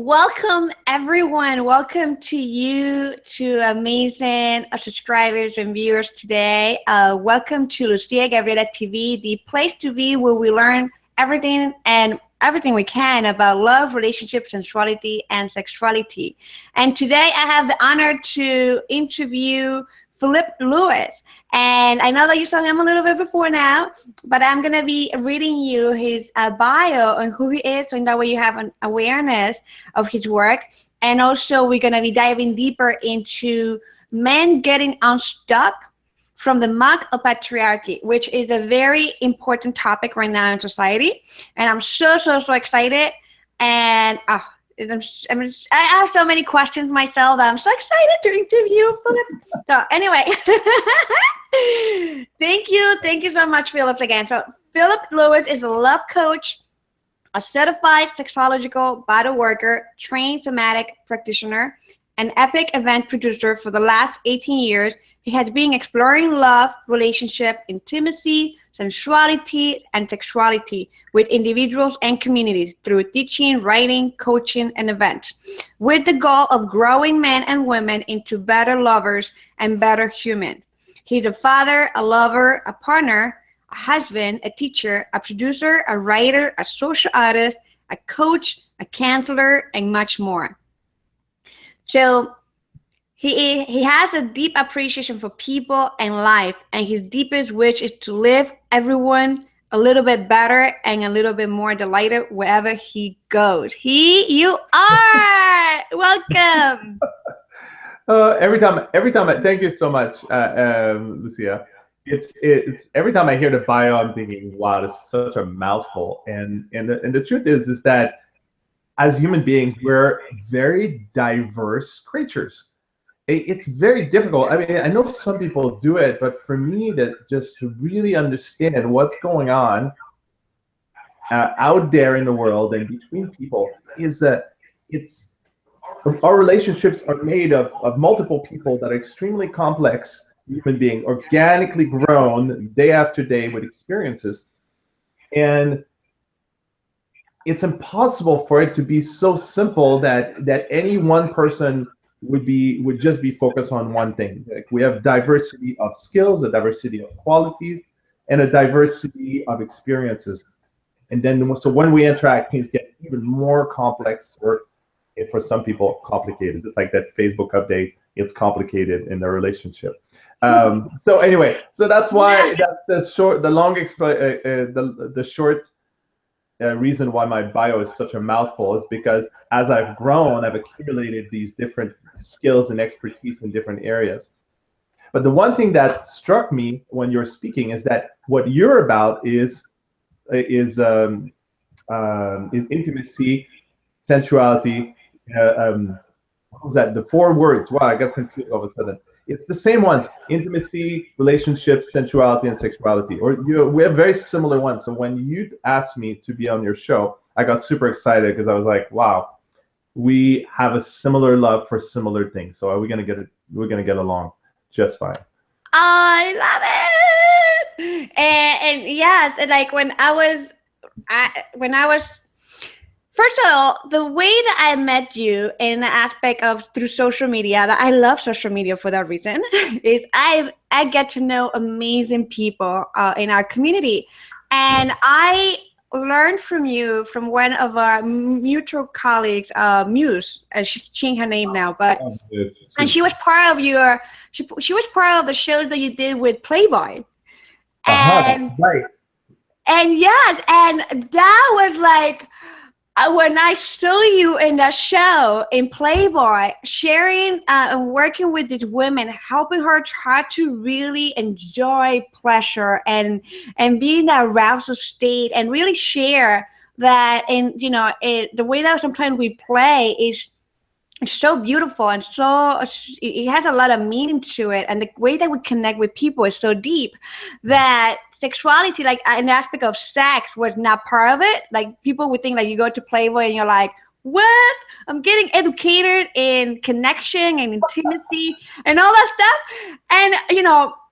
Welcome, everyone. Welcome to you, to amazing subscribers and viewers today. Welcome to Lucia Gabriela TV, the place to be where we learn everything we can about love, relationships, sensuality, and sexuality. And today I have the honor to interview Philippe Lewis. And I know that you saw him a little bit before now, but I'm going to be reading you his bio and who he is, so in that way you have an awareness of his work. And also we're going to be diving deeper into men getting unstuck from the Muck of Patriarchy, which is a very important topic right now in society. And I'm so excited. And I have so many questions myself that I'm so excited to interview Philippe. So anyway, thank you so much, Philippe, again. So Philippe Lewis is a love coach, a certified sexological bodyworker, trained somatic practitioner, an epic event producer for the last 18 years. He has been exploring love, relationship, intimacy, sensuality, and sexuality with individuals and communities through teaching, writing, coaching, and events, with the goal of growing men and women into better lovers and better humans. He's a father, a lover, a partner, a husband, a teacher, a producer, a writer, a social artist, a coach, a counselor, and much more. So he has a deep appreciation for people and life, and his deepest wish is to live everyone a little bit better and a little bit more delighted wherever he goes. You are welcome. Every time. Thank you so much, Lucia. It's every time I hear the bio, I'm thinking, wow, this is such a mouthful. And the truth is that as human beings, we're very diverse creatures. It's very difficult. I mean, I know some people do it, but for me, just to really understand what's going on out there in the world and between people is that our relationships are made of multiple people that are extremely complex human beings, organically grown day after day with experiences, and it's impossible for it to be so simple that any one person would just be focused on one thing. Like, we have diversity of skills, a diversity of qualities, and a diversity of experiences. And then so when we interact, things get even more complex, or for some people complicated. Just like that Facebook update, it's complicated in the relationship. So anyway, so that's why that's the short reason why my bio is such a mouthful is because as I've grown, I've accumulated these different skills and expertise in different areas. But the one thing that struck me when you're speaking is that what you're about is intimacy, sensuality. What was that? The 4 words. Wow, I got confused all of a sudden. It's the same ones: intimacy, relationships, sensuality, and sexuality. We have very similar ones. So when you asked me to be on your show, I got super excited because I was like, wow, we have a similar love for similar things. So we're gonna get along just fine. I love it. And yes, and like when I was first of all, the way that I met you in the aspect of through social media, that I love social media for that reason, is I get to know amazing people in our community. And I learned from you, from one of our mutual colleagues, Muse, she changed her name now, but and she was part of she was part of the shows that you did with Playboy. And right. And yes, and that was like, when I saw you in that show in Playboy, sharing and working with these women, helping her try to really enjoy pleasure and be in that arousal state, and really share that. And the way that sometimes we play is so beautiful, and so it has a lot of meaning to it, and the way that we connect with people is so deep that sexuality, like an aspect of sex, was not part of it. Like, people would think like you go to Playboy and you're like, what? I'm getting educated in connection and intimacy and all that stuff. And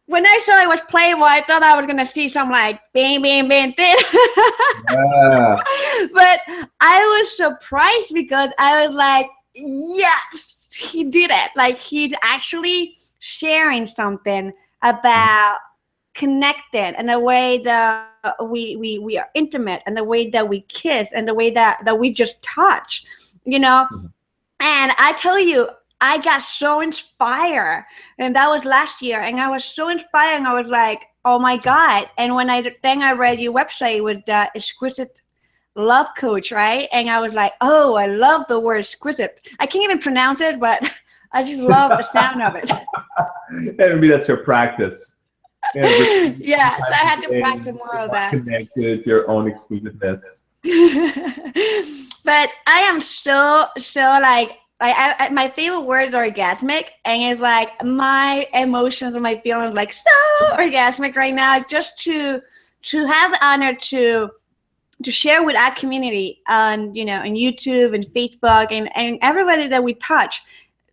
when I saw it was Playboy, I thought I was gonna see some like bang bang bang thing. Yeah. But I was surprised because I was like, yes, he did it. Like he's actually sharing something about connected and the way that we are intimate and the way that we kiss and the way that we just touch, you know. And I tell you, I got so inspired, and that was last year, and I was so inspired, and I was like, oh my God. And when I read your website with the exquisite love coach, right? And I was like, oh, I love the word exquisite. I can't even pronounce it, but I just love the sound of it. Maybe that's your practice. Yeah, so I had to practice more of that. Connected to your own exquisiteness. But I am so like my favorite word is orgasmic, and it's like my emotions and my feelings like so orgasmic right now. Just to have the honor to share with our community on, you know, on YouTube and Facebook and everybody that we touch,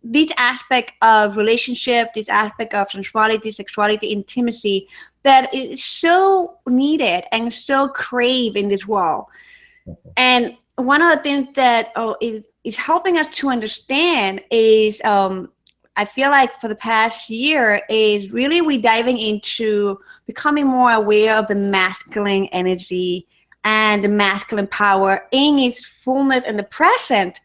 this aspect of relationship, this aspect of sensuality, sexuality, intimacy that is so needed and so crave in this world. And one of the things that is helping us to understand is I feel like for the past year is really we diving into becoming more aware of the masculine energy and the masculine power in its fullness and the present.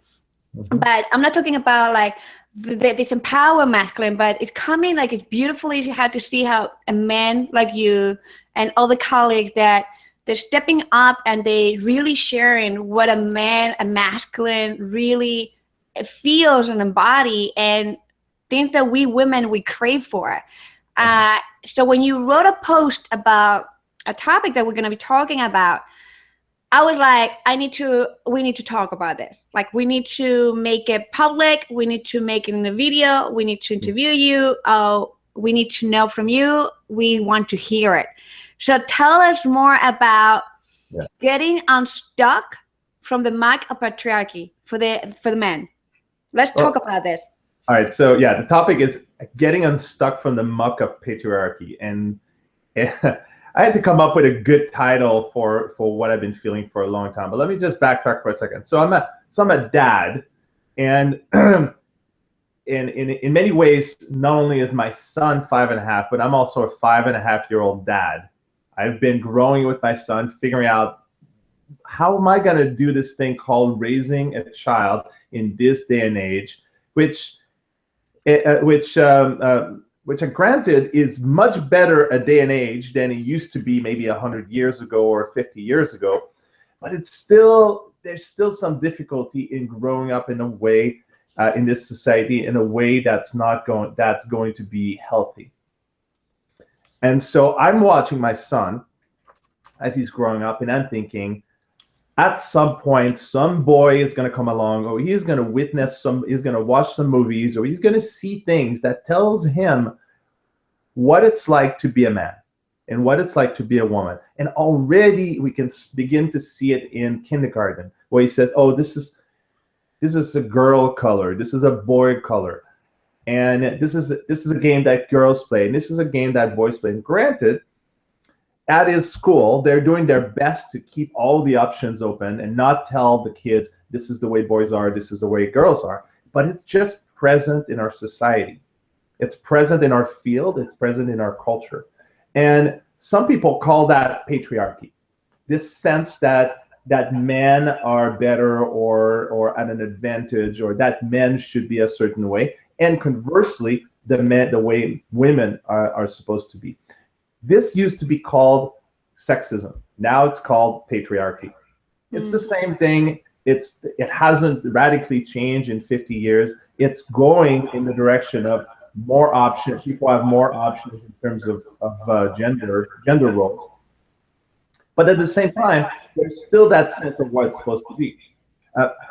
But I'm not talking about like this empower masculine, but it's coming like it's beautifully. You have to see how a man like you and other colleagues that they're stepping up and they really sharing what a masculine really feels and embody and things that we women we crave for. So when you wrote a post about a topic that we're going to be talking about, I was like, we need to talk about this. Like, we need to make it public. We need to make it in a video. We need to interview you. We need to know from you. We want to hear it. So tell us more about getting unstuck from the Muck of Patriarchy for the men. Let's talk about this. All right. So yeah, the topic is getting unstuck from the Muck of Patriarchy. And I had to come up with a good title for what I've been feeling for a long time. But let me just backtrack for a second. So I'm a dad, and in many ways, not only is my son 5.5, but I'm also a 5.5-year-old dad. I've been growing with my son, figuring out how am I going to do this thing called raising a child in this day and age, which granted is much better a day and age than it used to be maybe 100 years ago or 50 years ago, but there's still some difficulty in growing up in a way in this society in a way that's going to be healthy. And so I'm watching my son as he's growing up, and I'm thinking, at some point, some boy is going to come along, or he's going to he's going to watch some movies, or he's going to see things that tells him what it's like to be a man and what it's like to be a woman. And already we can begin to see it in kindergarten, where he says, oh, this is a girl color, this is a boy color, and this is a game that girls play, and this is a game that boys play. And granted, at his school, they're doing their best to keep all the options open and not tell the kids this is the way boys are, this is the way girls are. But it's just present in our society. It's present in our field. It's present in our culture. And some people call that patriarchy. This sense that men are better or at an advantage, or that men should be a certain way. And conversely, the way women are supposed to be. This used to be called sexism. Now it's called patriarchy. It's the same thing. It hasn't radically changed in 50 years. It's going in the direction of more options. People have more options in terms of gender roles. But at the same time, there's still that sense of what it's supposed to be.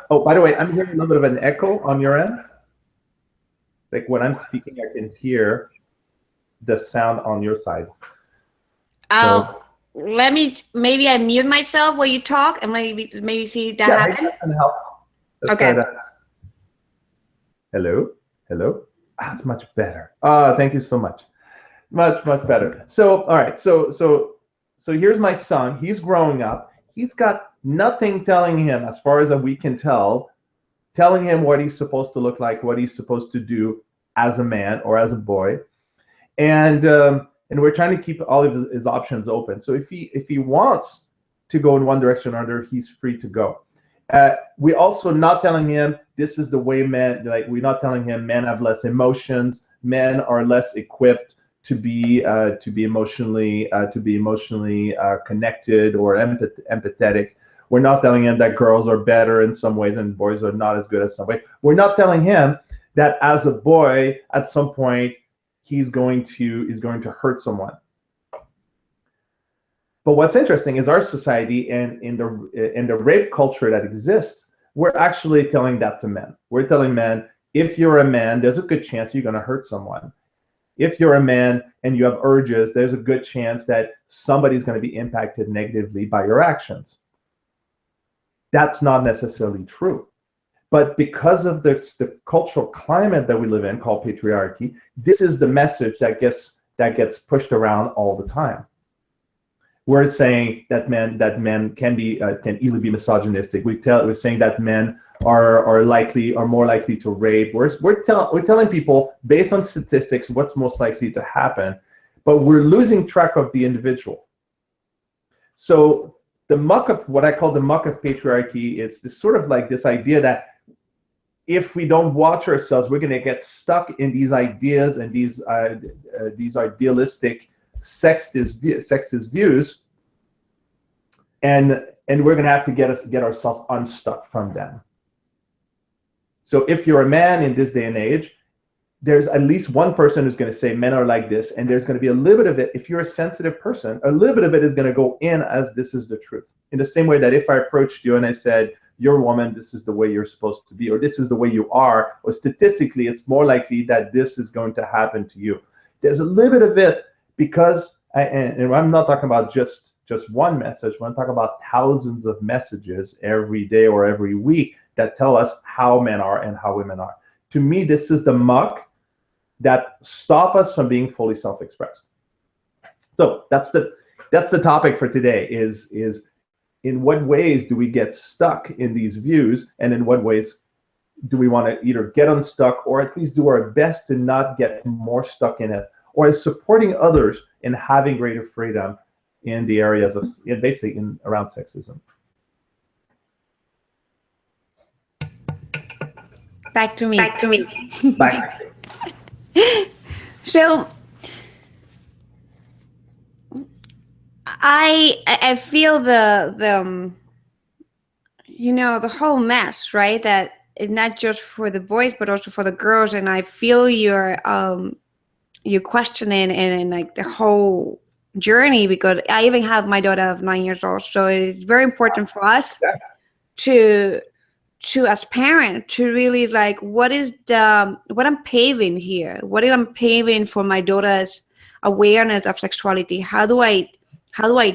Oh, by the way, I'm hearing a little bit of an echo on your end. Like when I'm speaking, I can hear the sound on your side. Oh, so, maybe I mute myself while you talk and maybe see that happen. That can help. Let's okay. Hello. That's much better. Thank you so much. Much, much better. So, all right. So here's my son. He's growing up. He's got nothing telling him, as far as we can tell, telling him what he's supposed to look like, what he's supposed to do as a man or as a boy, and we're trying to keep all of his options open. So if he wants to go in one direction or another, he's free to go. We also not telling him this is the way men, like we're not telling him men have less emotions, men are less equipped to be emotionally connected or empathetic. We're not telling him that girls are better in some ways and boys are not as good as some ways. We're not telling him that as a boy at some point he's going to hurt someone. But what's interesting is our society and in the rape culture that exists, we're actually telling that to men. We're telling men, if you're a man, there's a good chance you're going to hurt someone. If you're a man and you have urges, there's a good chance that somebody's going to be impacted negatively by your actions. That's not necessarily true. But because of the cultural climate that we live in, called patriarchy, this is the message that gets pushed around all the time. We're saying that men can easily be misogynistic. We're saying that men are more likely to rape. We're telling people based on statistics what's most likely to happen, but we're losing track of the individual. So what I call the muck of patriarchy is this sort of like this idea that if we don't watch ourselves, we're going to get stuck in these ideas and these idealistic sexist views, and we're going to have to get ourselves unstuck from them. So if you're a man in this day and age, there's at least one person who's going to say men are like this, and there's going to be a little bit of it. If you're a sensitive person, a little bit of it is going to go in as this is the truth. In the same way that if I approached you and I said, you're a woman, this is the way you're supposed to be, or this is the way you are, or statistically, it's more likely that this is going to happen to you. There's a little bit of it because, and I'm not talking about just one message, when I'm talking about thousands of messages every day or every week that tell us how men are and how women are. To me, this is the muck that stop us from being fully self-expressed. So that's the topic for today is in what ways do we get stuck in these views, and in what ways do we want to either get unstuck or at least do our best to not get more stuck in it, or is supporting others in having greater freedom in the areas of basically around sexism. Back to me. Back. So I feel the the whole mess, right? That it's not just for the boys but also for the girls, and I feel your questioning and like the whole journey, because I even have my daughter of 9 years old, so it's very important for us to as parents to really like what I'm paving here, what I'm paving for my daughter's awareness of sexuality. How do I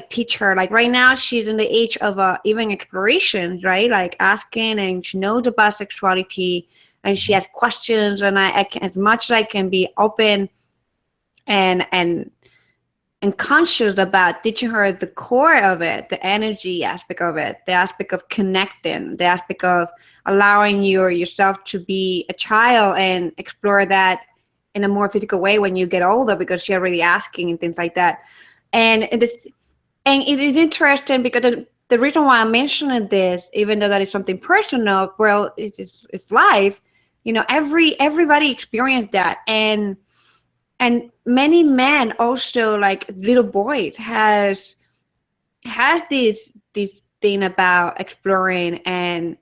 teach her? Like right now she's in the age of even exploration, right? Like asking, and she knows about sexuality and she has questions, and I can, as much as I can be open and conscious about teaching her the core of it, the energy aspect of it, the aspect of connecting, the aspect of allowing yourself to be a child and explore that in a more physical way when you get older, because she's already asking and things like that. And it is interesting because the reason why I'm mentioning this, even though that is something personal, well, it's life. Everybody experienced that, and many men also, like little boys, has this thing about exploring and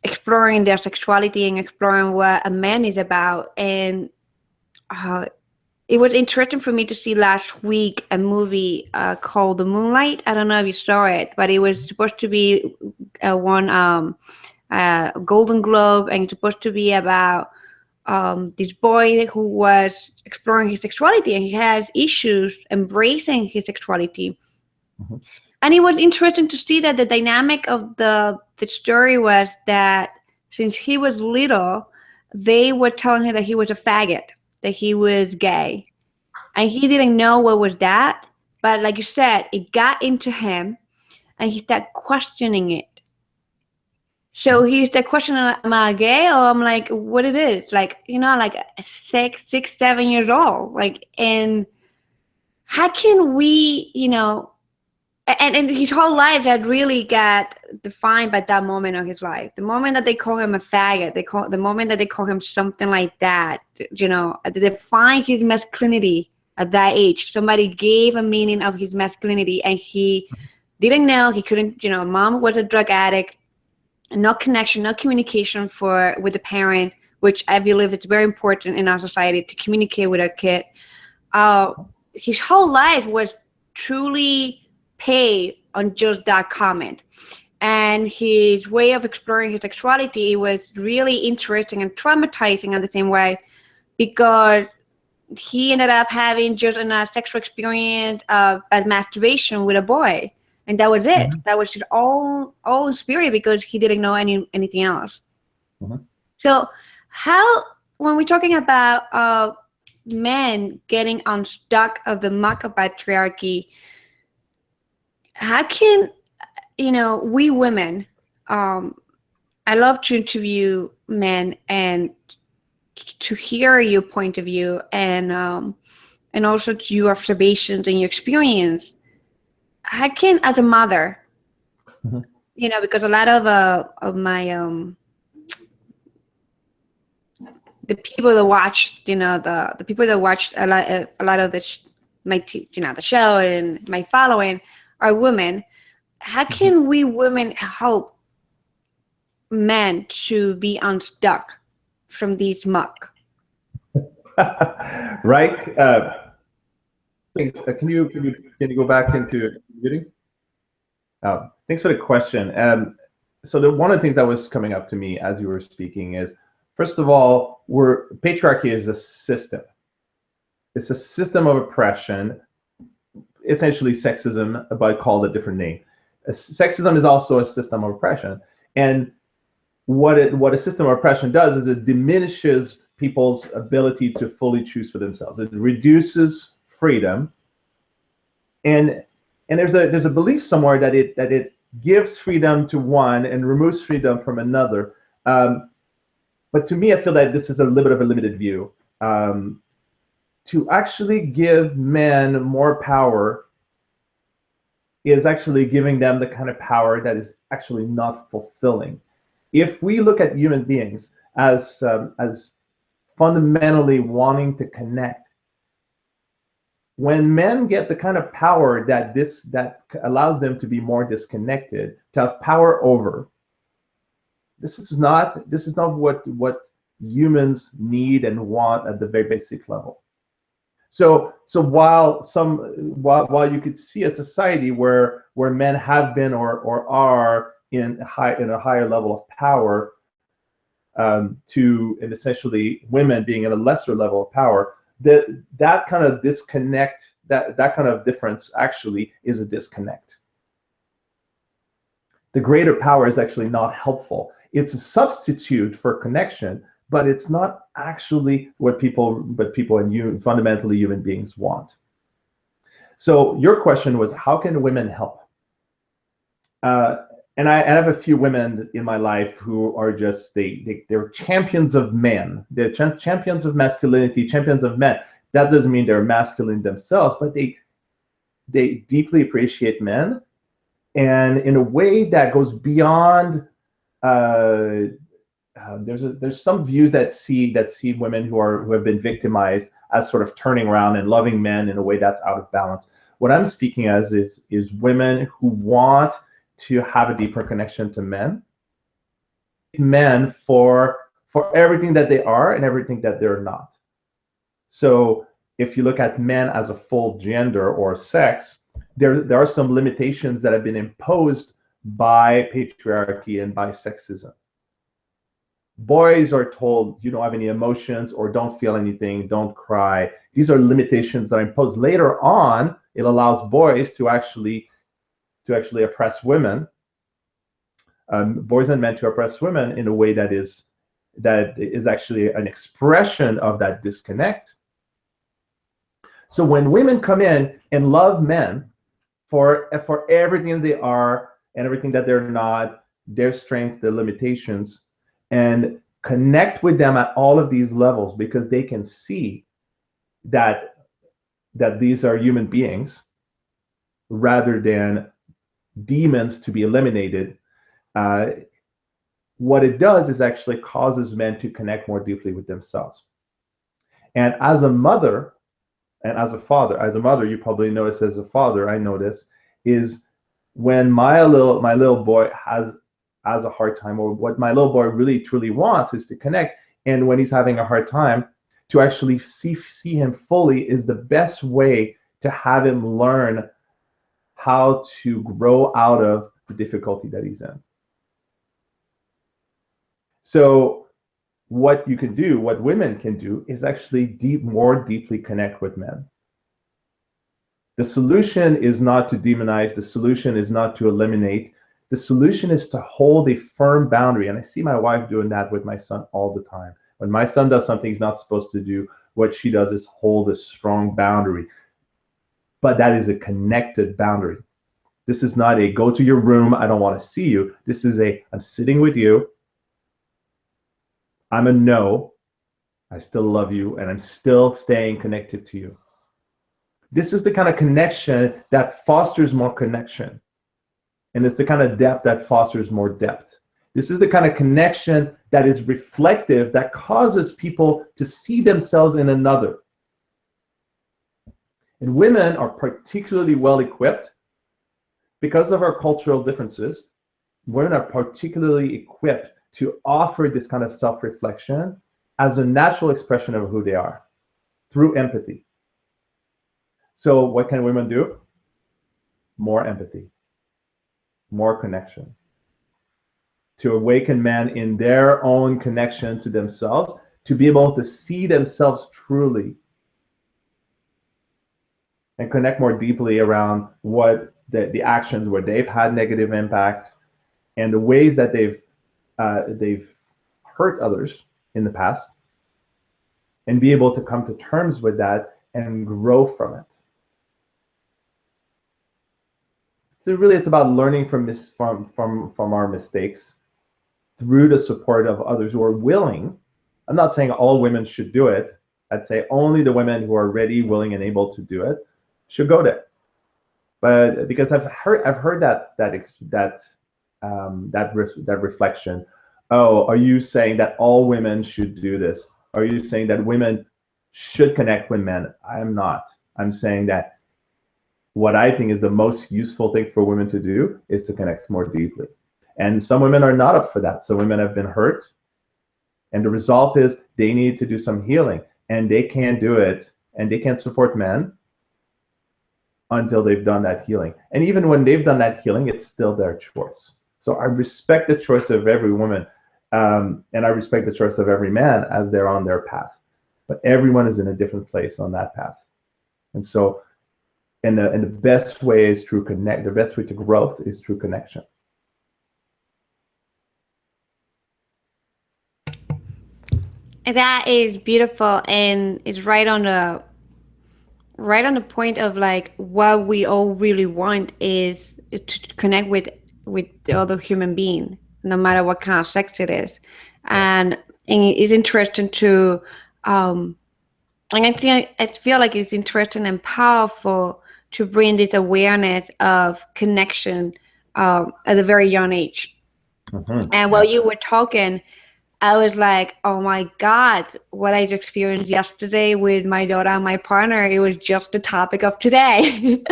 exploring their sexuality and exploring what a man is about. And it was interesting for me to see last week a movie called The Moonlight. I don't know if you saw it, but it was supposed to be won Golden Globe, and it's supposed to be about this boy who was exploring his sexuality, and he has issues embracing his sexuality. Mm-hmm. And it was interesting to see that the dynamic of the story was that since he was little, they were telling him that he was a faggot. that he was gay. And he didn't know what was that. But like you said, it got into him and he started questioning it. So he started questioning, am I gay? Or I'm like, what it is? Like, you know, like 6, 7 years old. Like, and how can we, you know, and his whole life had really got defined by that moment of his life. The moment that they call him a faggot, the moment that they call him something like that, you know, they define his masculinity at that age. Somebody gave a meaning of his masculinity and he didn't know, he couldn't, you know, mom was a drug addict, no connection, no communication with the parent, which I believe it's very important in our society to communicate with a kid. His whole life was truly pay on just that comment. And his way of exploring his sexuality was really interesting and traumatizing in the same way, because he ended up having just a sexual experience of masturbation with a boy. And that was it. That was his all spirit, because he didn't know anything else. So how, when we're talking about men getting unstuck of the Muck of Patriarchy, how can, you know, we women, I love to interview men and to hear your point of view and also to your observations and your experience. How can, as a mother, you know, because a lot of my the people that watched, you know, the people that watched a lot of the show and my following are women. How can we women help men to be unstuck from these muck? Right. Thanks. Can you go back into computing? Thanks for the question. So one of the things that was coming up to me as you were speaking is, first of all, patriarchy is a system. It's a system of oppression, essentially sexism, but called a different name. Sexism is also a system of oppression. And what a system of oppression does is it diminishes people's ability to fully choose for themselves. It reduces freedom. And there's a belief somewhere that it gives freedom to one and removes freedom from another. But to me, I feel that this is a little bit of a limited view. To actually give men more power is actually giving them the kind of power that is actually not fulfilling. If we look at human beings as fundamentally wanting to connect, when men get the kind of power that allows them to be more disconnected, to have power over, this is not what humans need and want at the very basic level. So while you could see a society where men have been or are in a higher level of power, and essentially women being in a lesser level of power, that kind of disconnect, that kind of difference actually is a disconnect. The greater power is actually not helpful. It's a substitute for connection, but it's not actually what people and fundamentally human beings want. So your question was, how can women help? And I have a few women in my life who are just, they're champions of men. They're champions of masculinity, champions of men. That doesn't mean they're masculine themselves, but they deeply appreciate men, and in a way that goes beyond. There's some views that see women who have been victimized as sort of turning around and loving men in a way that's out of balance. What I'm speaking as is women who want to have a deeper connection to men for everything that they are and everything that they're not. So if you look at men as a full gender or sex, there are some limitations that have been imposed by patriarchy and by sexism. Boys are told you don't have any emotions or don't feel anything, don't cry. These are limitations that are imposed. Later on, it allows boys to actually oppress women, boys and men to oppress women in a way that is that is actually an expression of that disconnect. So when women come in and love men for everything they are and everything that they're not, their strengths, their limitations, and connect with them at all of these levels, because they can see that these are human beings rather than demons to be eliminated. What it does is actually causes men to connect more deeply with themselves. And as a mother and as a father, as a mother, you probably notice, as a father, I notice, is when my little boy has a hard time, or what my little boy really truly wants is to connect. And when he's having a hard time, to actually see him fully is the best way to have him learn how to grow out of the difficulty that he's in. So what you can do, what women can do, is actually more deeply connect with men. The solution is not to demonize. The solution is not to eliminate. The solution is to hold a firm boundary. And I see my wife doing that with my son all the time. When my son does something he's not supposed to do, what she does is hold a strong boundary. But that is a connected boundary. This is not a go to your room, I don't want to see you. This is a, I'm sitting with you. I'm a no. I still love you, and I'm still staying connected to you. This is the kind of connection that fosters more connection. And it's the kind of depth that fosters more depth. This is the kind of connection that is reflective, that causes people to see themselves in another. And women are particularly well equipped because of our cultural differences. Women are particularly equipped to offer this kind of self-reflection as a natural expression of who they are through empathy. So what can women do? More empathy, more connection, to awaken men in their own connection to themselves, to be able to see themselves truly and connect more deeply around what the actions where they've had negative impact and the ways that they've hurt others in the past, and be able to come to terms with that and grow from it. So really, it's about learning from our mistakes through the support of others who are willing. I'm not saying all women should do it. I'd say only the women who are ready, willing, and able to do it should go there. But because I've heard that reflection. Oh, are you saying that all women should do this? Are you saying that women should connect with men? I'm not. I'm saying that what I think is the most useful thing for women to do is to connect more deeply. And some women are not up for that. Some women have been hurt. And the result is they need to do some healing. And they can't do it. And they can't support men until they've done that healing. And even when they've done that healing, it's still their choice. So I respect the choice of every woman. And I respect the choice of every man as they're on their path. But everyone is in a different place on that path. And so, and the best way is through connect. The best way to growth is through connection. That is beautiful, and it's right on the point of like what we all really want is to connect with the other human being, no matter what kind of sex it is. And it's interesting to and I feel like it's interesting and powerful to bring this awareness of connection at a very young age. Mm-hmm. And while you were talking, I was like, oh my God, what I experienced yesterday with my daughter and my partner, it was just the topic of today.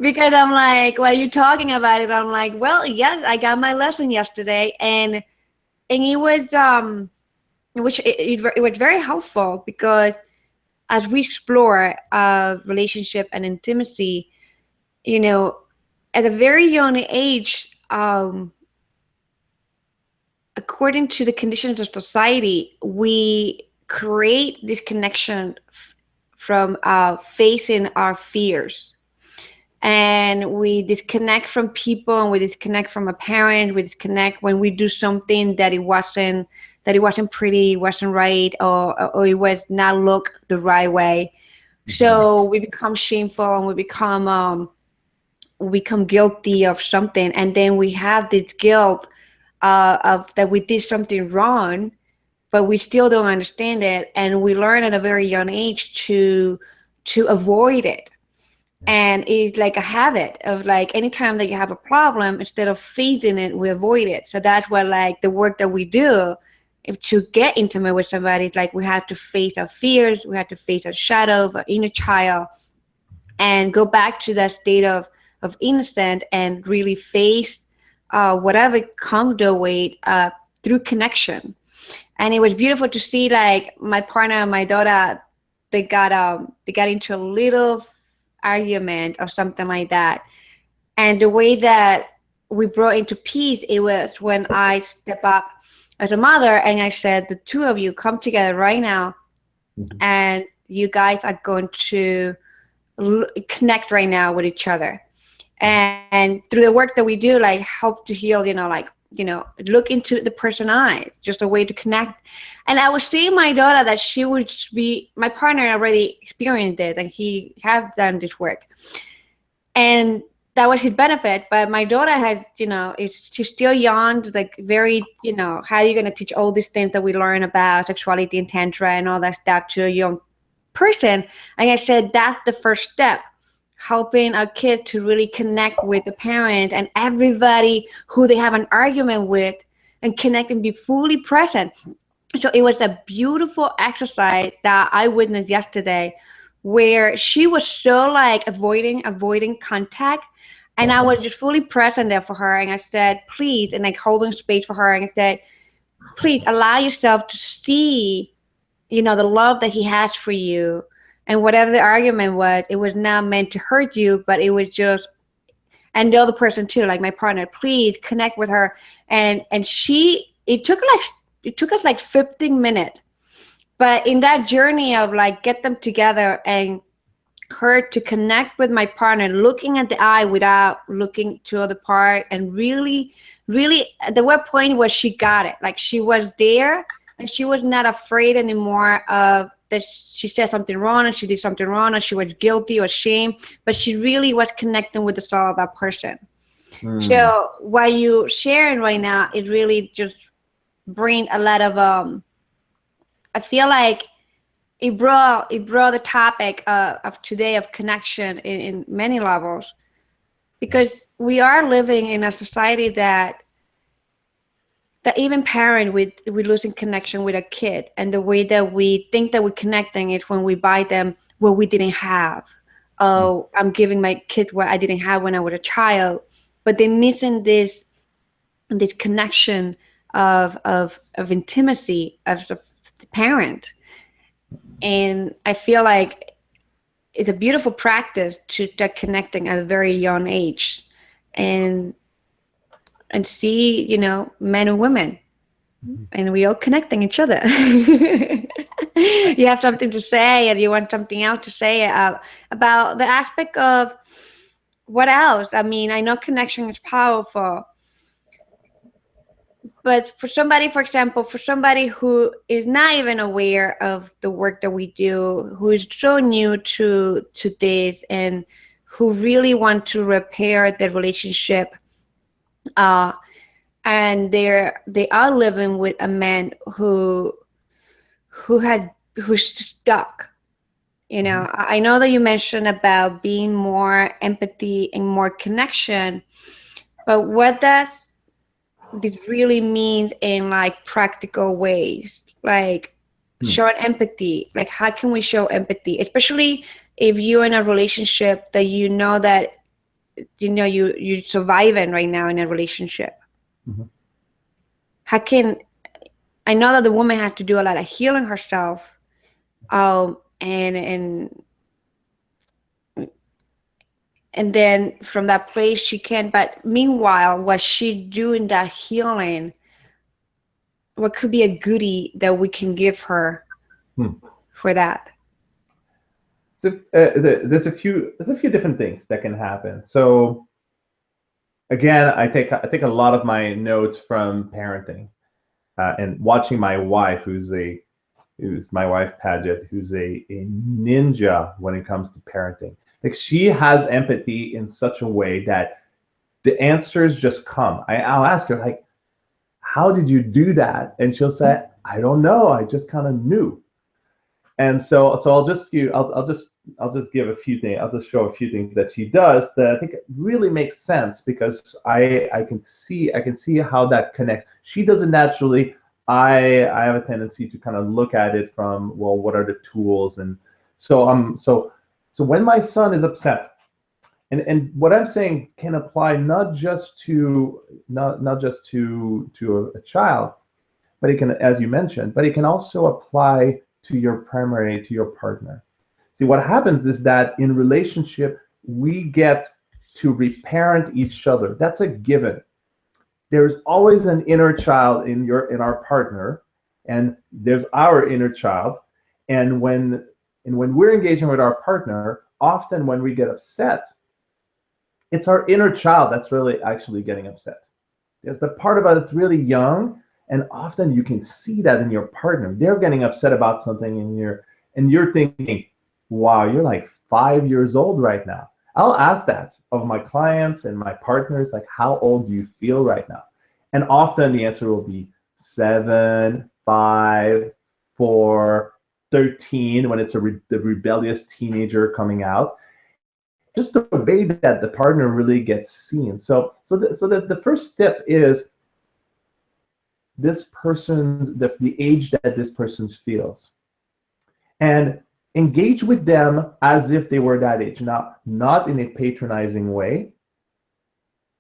Because I'm like, while you're talking about it, I'm like, well, yes, I got my lesson yesterday. And it was it was very helpful, because as we explore relationship and intimacy, you know, at a very young age, according to the conditions of society, we create this connection from facing our fears. and we disconnect from people, and we disconnect from a parent, we disconnect when we do something that it wasn't pretty, wasn't right, or it was not look the right way. So we become shameful, and we become guilty of something, and then we have this guilt of that we did something wrong, but we still don't understand it, and we learn at a very young age to avoid it. And it's like a habit of like anytime that you have a problem, instead of facing it, we avoid it. So that's what like the work that we do, if to get intimate with somebody, it's like we have to face our fears, we have to face our shadow, our inner child, and go back to that state of innocent, and really face whatever comes their way through connection. And it was beautiful to see like my partner and my daughter, they got into a little argument or something like that, and the way that we brought into peace, it was when I step up as a mother and I said, the two of you come together right now, and you guys are going to connect right now with each other, and through the work that we do, like help to heal, look into the person's eyes, just a way to connect. And I was seeing my daughter that she would be, my partner already experienced it, and he have done this work, and that was his benefit. But my daughter has, she's still young, like very, how are you going to teach all these things that we learn about sexuality and tantra and all that stuff to a young person? And I said, that's the first step, helping our kids to really connect with the parent and everybody who they have an argument with, and connect and be fully present. So it was a beautiful exercise that I witnessed yesterday, where she was so like avoiding contact, and I was just fully present there for her. And I said, please, and like holding space for her. And I said, please allow yourself to see, the love that he has for you. And whatever the argument was, it was not meant to hurt you, but it was just, and the other person too, like my partner, please connect with her. And it took us like 15 minutes. But in that journey of like get them together and her to connect with my partner, looking at the eye without looking to other part, and really, really the one point where she got it, like she was there and she was not afraid anymore of that she said something wrong and she did something wrong and she was guilty or ashamed, but she really was connecting with the soul of that person. So what you sharing right now, it really just bring a lot of I feel like it brought the topic of today of connection in many levels, because we are living in a society that even parent with losing connection with a kid, and the way that we think that we're connecting is when we buy them what we didn't have. Oh, I'm giving my kids what I didn't have when I was a child, but they're missing this connection of intimacy of the parent. And I feel like it's a beautiful practice to start connecting at a very young age, and see, men and women, and we all connecting each other. You have something to say, and you want something else to say about the aspect of what else. I mean, I know connection is powerful, but for somebody, for example, for somebody who is not even aware of the work that we do, who is so new to this, and who really want to repair the relationship, and they are living with a man who's stuck. I know that you mentioned about being more empathy and more connection, but what does this really mean in like practical ways, like showing empathy? Like how can we show empathy, especially if you're in a relationship that that you're surviving right now in a relationship? How can, I know that the woman has to do a lot of healing herself, and then from that place she can, but meanwhile, while she's doing that healing, what could be a goodie that we can give her for that? So there's a few different things that can happen. So again, I take a lot of my notes from parenting and watching my wife, who's my wife Paget, who's a ninja when it comes to parenting. Like, she has empathy in such a way that the answers just come. I'll ask her, like, how did you do that? And she'll say, I don't know. I just kind of knew. And so I'll just give a few things. I'll just show a few things that she does that I think really makes sense, because I can see how that connects. She does it naturally. I have a tendency to kind of look at it from, well, what are the tools? And so when my son is upset, and what I'm saying can apply not just to a child, but it can, as you mentioned, but it can also apply to your partner. See, what happens is that in relationship, we get to reparent each other. That's a given. There's always an inner child in our partner, and there's our inner child. And when we're engaging with our partner, often when we get upset, it's our inner child that's really actually getting upset. There's the part of us that's really young, and often you can see that in your partner. They're getting upset about something, and you're thinking, wow, you're like 5 years old right now. I'll ask that of my clients and my partners, like, how old do you feel right now? And often the answer will be 7, 5, 4, 13, when it's the rebellious teenager coming out. Just the way that the partner really gets seen. So the first step is this person's the age that this person feels, and engage with them as if they were that age. Now, not in a patronizing way,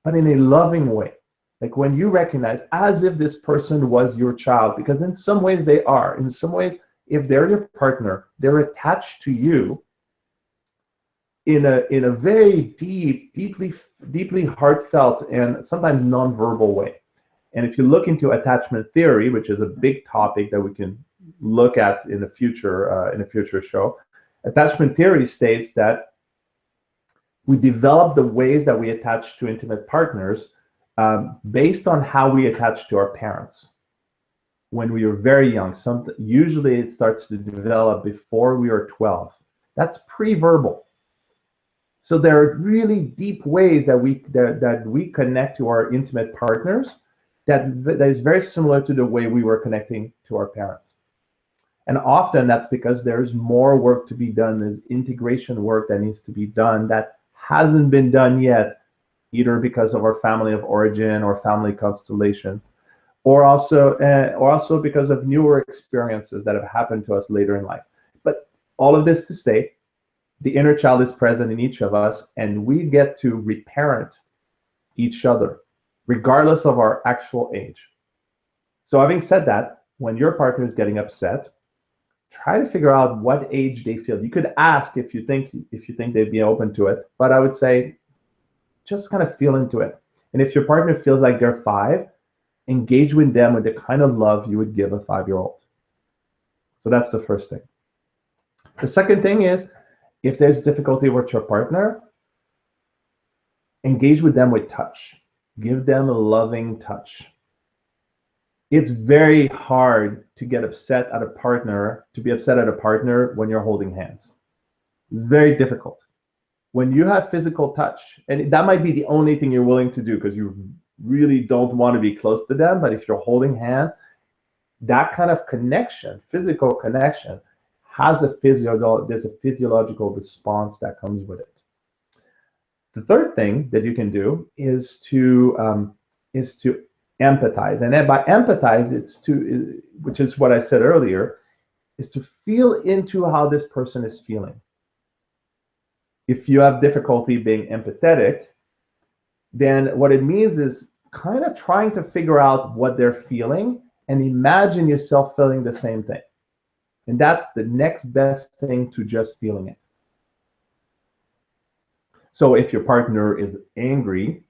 but in a loving way. Like, when you recognize as if this person was your child, because in some ways they are. In some ways, if they're your partner, they're attached to you in a very deeply heartfelt and sometimes nonverbal way. And if you look into attachment theory, which is a big topic that we can look at in a future show, attachment theory states that we develop the ways that we attach to intimate partners based on how we attach to our parents when we were very young. Usually it starts to develop before we are 12. That's pre-verbal. So there are really deep ways that we connect to our intimate partners that is very similar to the way we were connecting to our parents. And often that's because there's more work to be done. There's integration work that needs to be done that hasn't been done yet, either because of our family of origin or family constellation, or also because of newer experiences that have happened to us later in life. But all of this to say, the inner child is present in each of us, and we get to reparent each other, regardless of our actual age. So having said that, when your partner is getting upset, try to figure out what age they feel. You could ask if you think they'd be open to it, but I would say just kind of feel into it. And if your partner feels like they're 5, engage with them with the kind of love you would give a 5-year-old. So that's the first thing. The second thing is, if there's difficulty with your partner, engage with them with touch. Give them a loving touch. It's very hard to get upset at a partner, when you're holding hands. It's very difficult. When you have physical touch, and that might be the only thing you're willing to do because you really don't want to be close to them, but if you're holding hands, that kind of connection, physical connection, there's a physiological response that comes with it. The third thing that you can do is to empathize, and by empathize, which is what I said earlier, is to feel into how this person is feeling. If you have difficulty being empathetic, then what it means is kind of trying to figure out what they're feeling and imagine yourself feeling the same thing. And that's the next best thing to just feeling it. So if your partner is angry,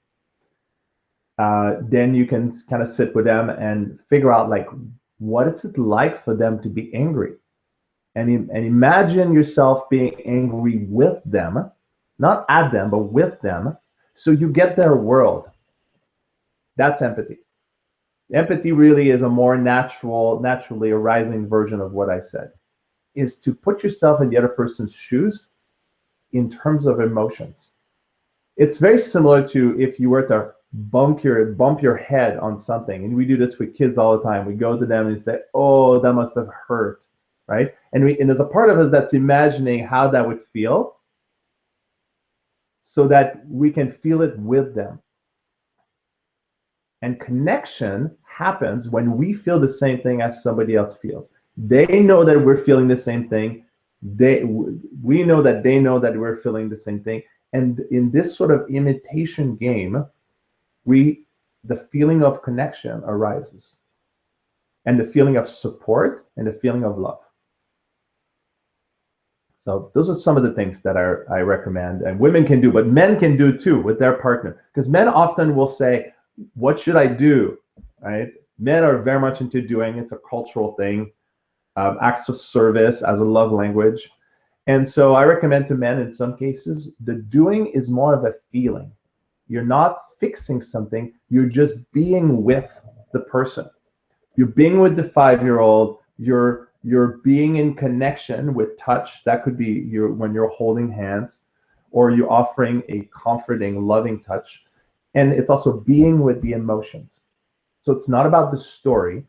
then you can kind of sit with them and figure out, like, what is it like for them to be angry? and imagine yourself being angry with them, not at them, but with them, so you get their world. That's empathy. Empathy really is a more naturally arising version of what I said, is to put yourself in the other person's shoes in terms of emotions. It's very similar to if you were to bump your head on something, and we do this with kids all the time. We go to them and say, "Oh, that must have hurt," right? And there's a part of us that's imagining how that would feel, so that we can feel it with them. And connection happens when we feel the same thing as somebody else feels. They know that we're feeling the same thing. We know that they know that we're feeling the same thing. And in this sort of imitation game, the feeling of connection arises, and the feeling of support, and the feeling of love. So those are some of the things that I recommend, and women can do, but men can do too with their partner. Because men often will say, "What should I do?" Right? Men are very much into doing. It's a cultural thing. Acts of service as a love language. And so I recommend to men in some cases, the doing is more of a feeling. You're not fixing something. You're just being with the person. You're being with the 5-year-old. You're being in connection with touch. That could be when you're holding hands, or you're offering a comforting, loving touch. And it's also being with the emotions. So it's not about the story.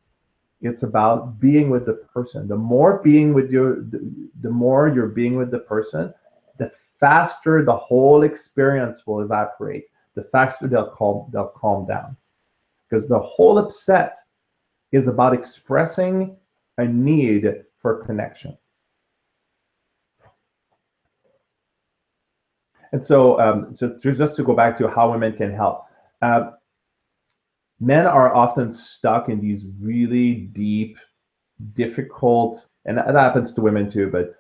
It's about being with the person. The more you're being with the person, the faster the whole experience will evaporate. The faster they'll calm down. Because the whole upset is about expressing a need for connection. And so, just to go back to how women can help. Men are often stuck in these really deep, difficult, and that happens to women too, but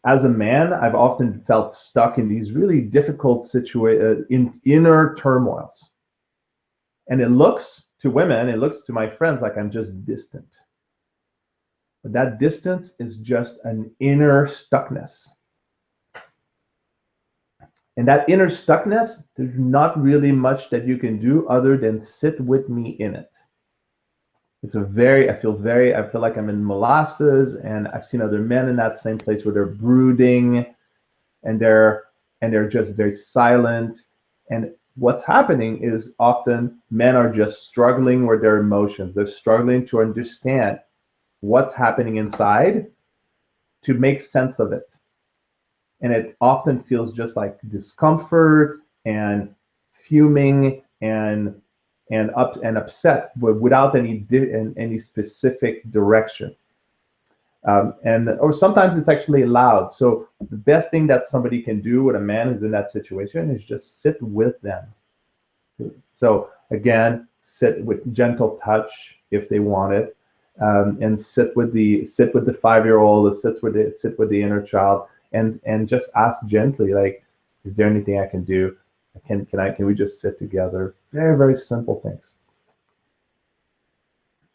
as a man, I've often felt stuck in these really difficult inner turmoils. And it looks to women, it looks to my friends like I'm just distant. But that distance is just an inner stuckness. And that inner stuckness, there's not really much that you can do other than sit with me in it. It's I feel like I'm in molasses, and I've seen other men in that same place where they're brooding, and they're just very silent. And what's happening is often men are just struggling with their emotions. They're struggling to understand what's happening inside to make sense of it. And it often feels just like discomfort and fuming and upset, but without any specific direction. Or sometimes it's actually loud. So the best thing that somebody can do with a man who's in that situation is just sit with them. So again, sit with gentle touch if they want it, and sit with the 5-year-old, or sit with the inner child. And just ask gently, like, is there anything I can do? Can we just sit together? Very, very simple things.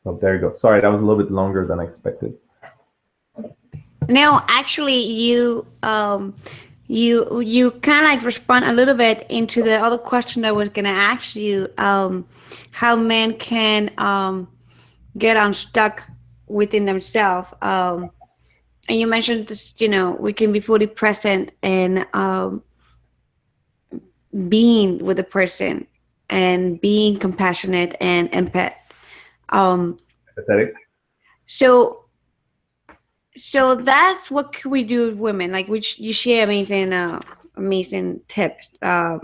So there you go. Sorry, that was a little bit longer than I expected. No, actually, you kind of like respond a little bit into the other question I was gonna ask you. How men can get unstuck within themselves. And you mentioned this, we can be fully present and being with the person and being compassionate and Empathetic. So that's what can we do with women? Like, which you share amazing tips. How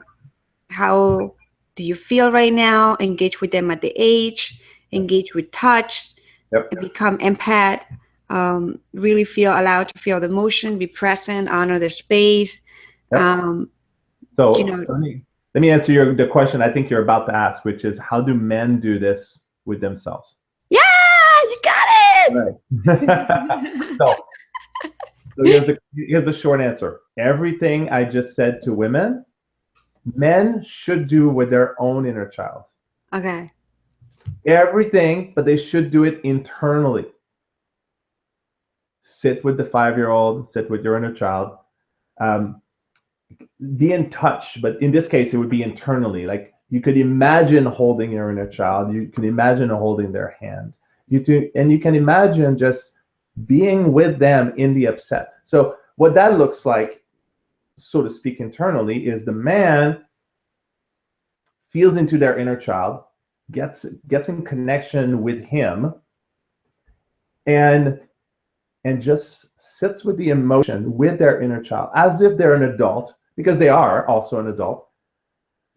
do you feel right now? Engage with them at the age. Engage with touch. Yep. Become empath. Really feel allowed to feel the emotion, be present, honor the space. Yep. So let me answer the question I think you're about to ask, which is, how do men do this with themselves? Yeah, you got it. Right. so here's the short answer. Everything I just said to women, men should do with their own inner child. Okay. Everything, but they should do it internally. sit with the 5-year-old, sit with your inner child, be in touch, but in this case, it would be internally. Like you could imagine holding your inner child, you can imagine holding their hand, and you can imagine just being with them in the upset. So what that looks like, so to speak, internally, is the man feels into their inner child, gets in connection with him, and just sits with the emotion with their inner child as if they're an adult, because they are also an adult.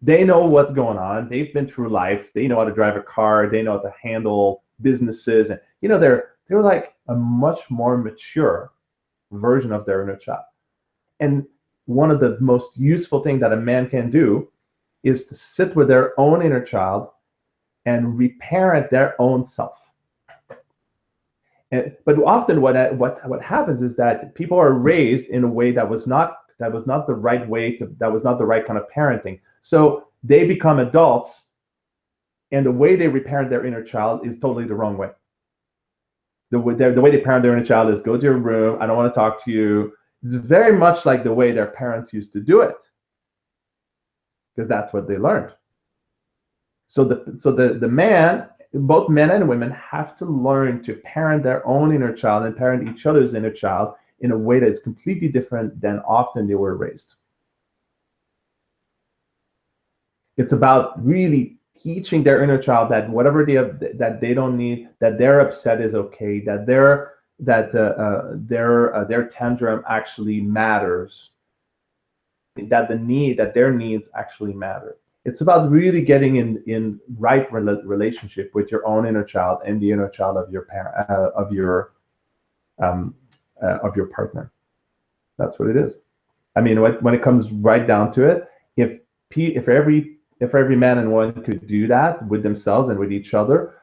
They know what's going on. They've been through life. They know how to drive a car. They know how to handle businesses, and they're like a much more mature version of their inner child. And one of the most useful things that a man can do is to sit with their own inner child and reparent their own self. But often what happens is that people are raised in a way that was not the right way that was not the right kind of parenting. So they become adults, and the way they reparent their inner child is totally the wrong way. The way they parent their inner child is, go to your room, I don't want to talk to you. It's very much like the way their parents used to do it, because that's what they learned. So the man, both men and women, have to learn to parent their own inner child and parent each other's inner child in a way that is completely different than often they were raised. It's about really teaching their inner child that whatever that they don't need, that their upset is okay, that their tantrum actually matters, that their needs actually matter. It's about really getting in right relationship with your own inner child and the inner child of your parent, of your partner. That's what it is. I mean, when it comes right down to it, if every man and woman could do that with themselves and with each other,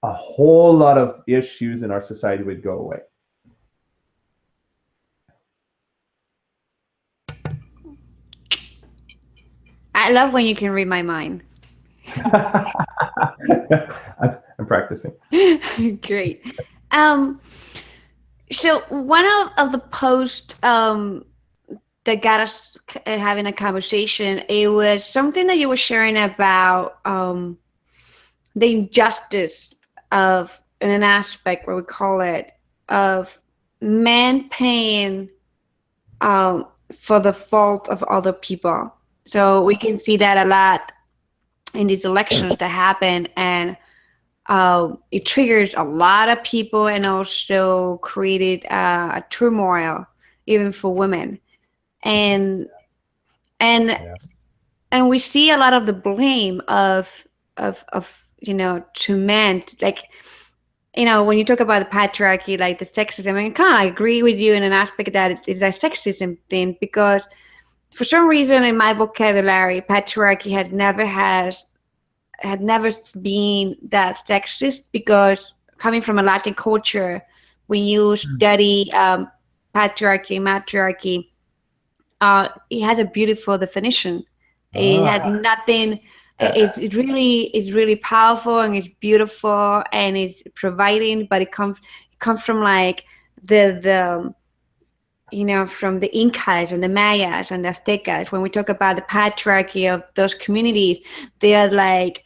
a whole lot of issues in our society would go away. I love when you can read my mind. I'm practicing. Great. So one of the posts that got us having a conversation, it was something that you were sharing about the injustice of, in an aspect where we call it, of men paying for the fault of other people. So we can see that a lot in these elections that happen, and it triggers a lot of people and also created a turmoil even for women. And we see a lot of the blame of to men, like, when you talk about the patriarchy, like the sexism, I kind of agree with you in an aspect that it is a sexism thing, because for some reason in my vocabulary, patriarchy had never been that sexist, because coming from a Latin culture, when you study patriarchy, matriarchy, it has a beautiful definition. It had nothing. It's really powerful, and it's beautiful, and it's providing, but it comes from like the from the Incas and the Mayas and the Aztecas. When we talk about the patriarchy of those communities, they are like,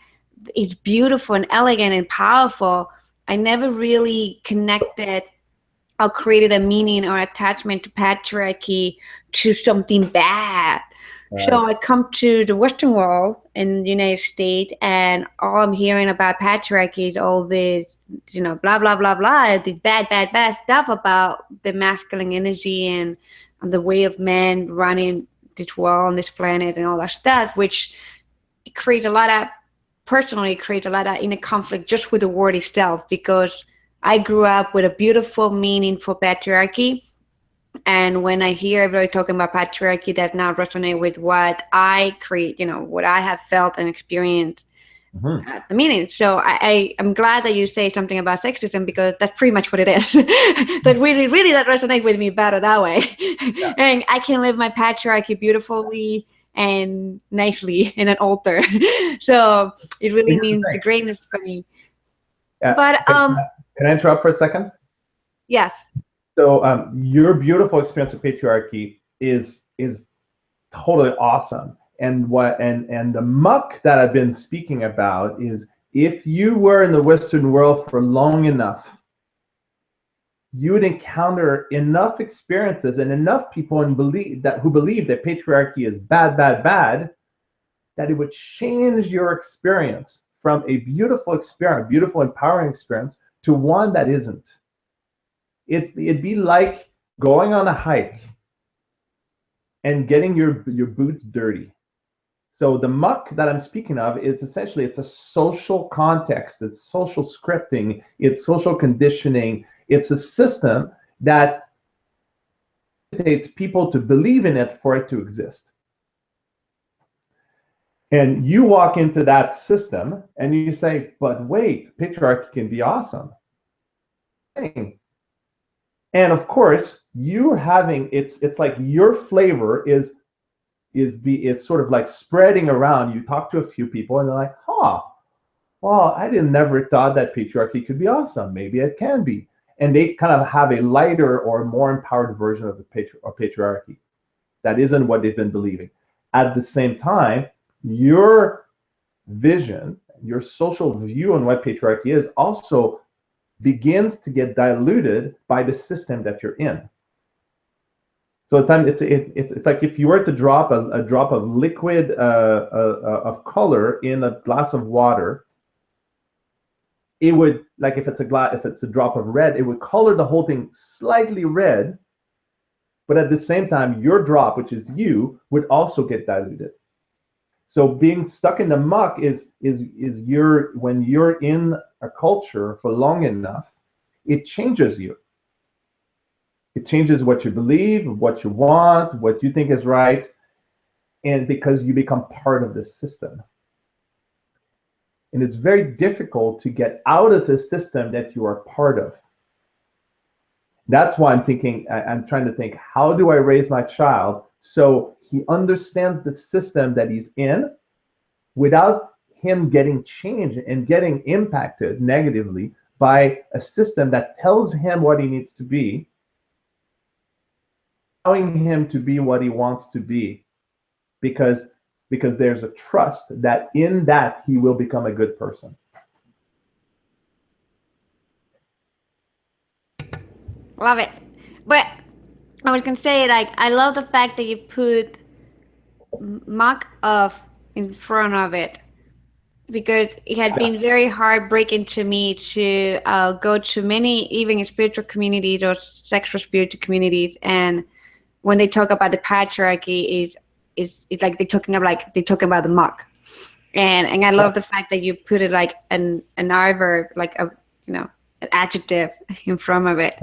it's beautiful and elegant and powerful. I never really connected or created a meaning or attachment to patriarchy to something bad. Right. So I come to the Western world in the United States, and all I'm hearing about patriarchy is all this, blah, blah, blah, blah, this bad stuff about the masculine energy and the way of men running this world and this planet and all that stuff, which creates a lot of inner conflict just with the word itself, because I grew up with a beautiful meaning for patriarchy. And when I hear everybody talking about patriarchy, that now resonate with what I create, what I have felt and experienced at the meaning. So I'm glad that you say something about sexism, because that's pretty much what it is. That really that resonates with me better that way. Yeah. And I can live my patriarchy beautifully and nicely in an altar. So it really means the greatness for me. Yeah. But can I interrupt for a second? Yes. So your beautiful experience of patriarchy is totally awesome. And the muck that I've been speaking about is, if you were in the Western world for long enough, you would encounter enough experiences and enough people who believe that patriarchy is bad, that it would change your experience from a beautiful experience, beautiful, empowering experience, to one that isn't. It'd be like going on a hike and getting your boots dirty. So the muck that I'm speaking of is essentially, it's a social context, it's social scripting, it's social conditioning, it's a system that necessitates people to believe in it for it to exist. And you walk into that system and you say, but wait, patriarchy can be awesome. And of course, you're having, it's like your flavor is sort of like spreading around. You talk to a few people and they're like, well, I never thought that patriarchy could be awesome. Maybe it can be. And they kind of have a lighter or more empowered version of patriarchy. That isn't what they've been believing. At the same time, your vision, your social view on what patriarchy is also begins to get diluted by the system that you're in. So it's like if you were to drop a drop of liquid of color in a glass of water, it would, like if it's a drop of red, it would color the whole thing slightly red, but at the same time, your drop, which is you, would also get diluted. So being stuck in the muck is when you're in a culture for long enough, it changes you. It changes what you believe, what you want, what you think is right, and because you become part of the system. And it's very difficult to get out of the system that you are part of. That's why I'm trying to think, how do I raise my child so he understands the system that he's in without him getting changed and getting impacted negatively by a system that tells him what he needs to be, allowing him to be what he wants to be, because there's a trust that in that he will become a good person. Love it. But I was gonna say, like, I love the fact that you put muck of in front of it, because it had been very heartbreaking to me to go to many, even spiritual communities or sexual spiritual communities, and when they talk about the patriarchy, it's like they're talking about the muck, and I love the fact that you put it like an adverb, like a an adjective in front of it,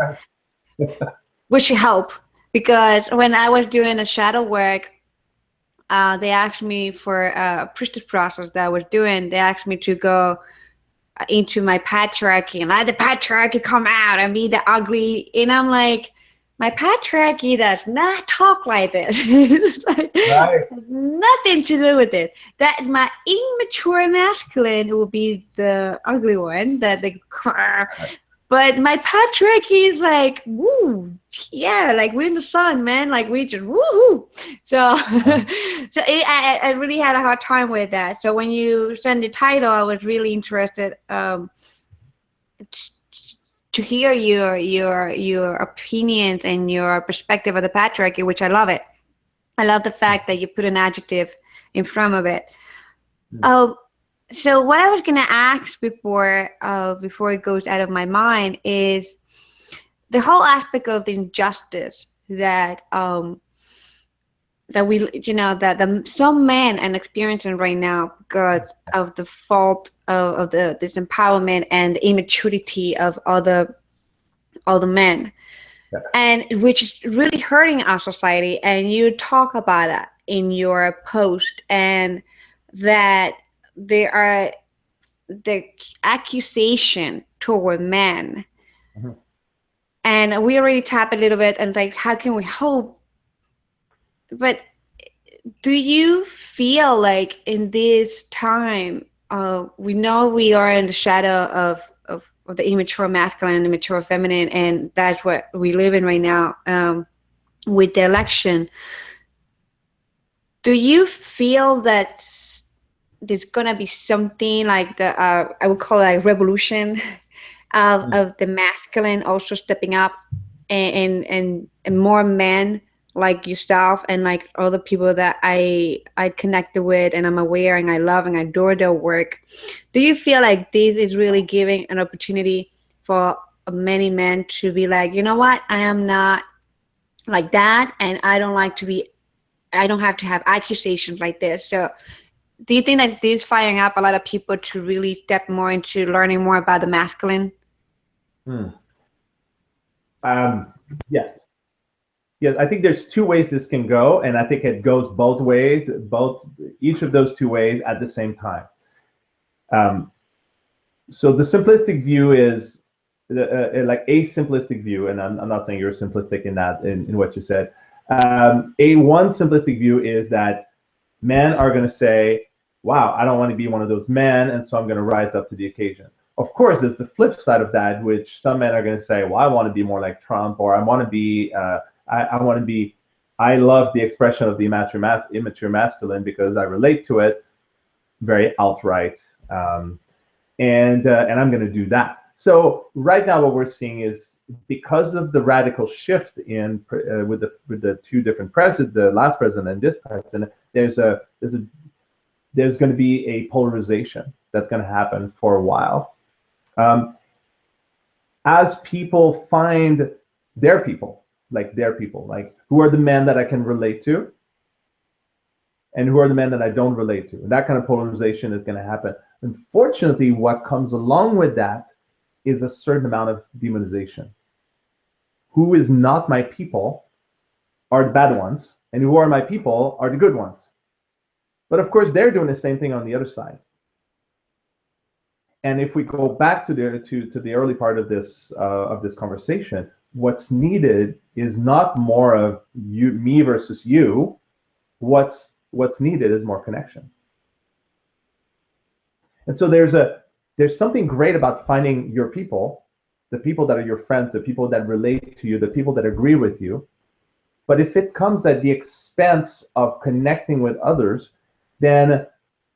which help, because when I was doing the shadow work, they asked me for a priestess process that I was doing. They asked me to go into my patriarchy and let the patriarchy come out and be the ugly. And I'm like, my patriarchy does not talk like this. Like, right. Has nothing to do with it. That my immature masculine will be the ugly one. That the But my patriarchy is like, woo, yeah, like we're in the sun, man. Like we just woohoo. So, I really had a hard time with that. So when you send the title, I was really interested to hear your opinions and your perspective of the patriarchy, which I love it. I love the fact that you put an adjective in front of it. So what I was gonna ask before it goes out of my mind is the whole aspect of the injustice that some men are experiencing right now because of the fault of the disempowerment and immaturity of all the men, and which is really hurting our society. And you talk about that in your post, and that there are the accusation toward men. Mm-hmm. And we already tapped a little bit and like, how can we hope? But do you feel like in this time, we know we are in the shadow of the immature masculine, immature feminine, and that's what we live in right now with the election. Do you feel that there's gonna be something like the I would call it a revolution of the masculine also stepping up, and more men like yourself and like other people that I connected with and I'm aware and I love and I adore their work? Do you feel like this is really giving an opportunity for many men to be like, you know what, I am not like that, and I don't have to have accusations like this? So do you think that this is firing up a lot of people to really step more into learning more about the masculine? Yes. Yes, I think there's two ways this can go, and I think it goes both ways, each of those two ways at the same time. So the simplistic view is like a simplistic view, and I'm not saying you're simplistic in that in what you said. One simplistic view is that men are going to say, wow, I don't want to be one of those men, and so I'm going to rise up to the occasion. Of course, there's the flip side of that, which some men are going to say, well, I want to be more like Trump, or I want to be, I love the expression of the immature masculine because I relate to it very outright, and I'm going to do that. So right now, what we're seeing is because of the radical shift in with the two different presidents, the last president and this president, there's going to be a polarization that's going to happen for a while. As people find their people, like who are the men that I can relate to, and who are the men that I don't relate to. And that kind of polarization is going to happen. Unfortunately, what comes along with that is a certain amount of demonization. Who is not my people are the bad ones, and who are my people are the good ones. But of course, they're doing the same thing on the other side. And if we go back to the early part of this conversation, what's needed is not more of me versus you. What's needed is more connection. And so there's something great about finding your people, the people that are your friends, the people that relate to you, the people that agree with you. But if it comes at the expense of connecting with others, then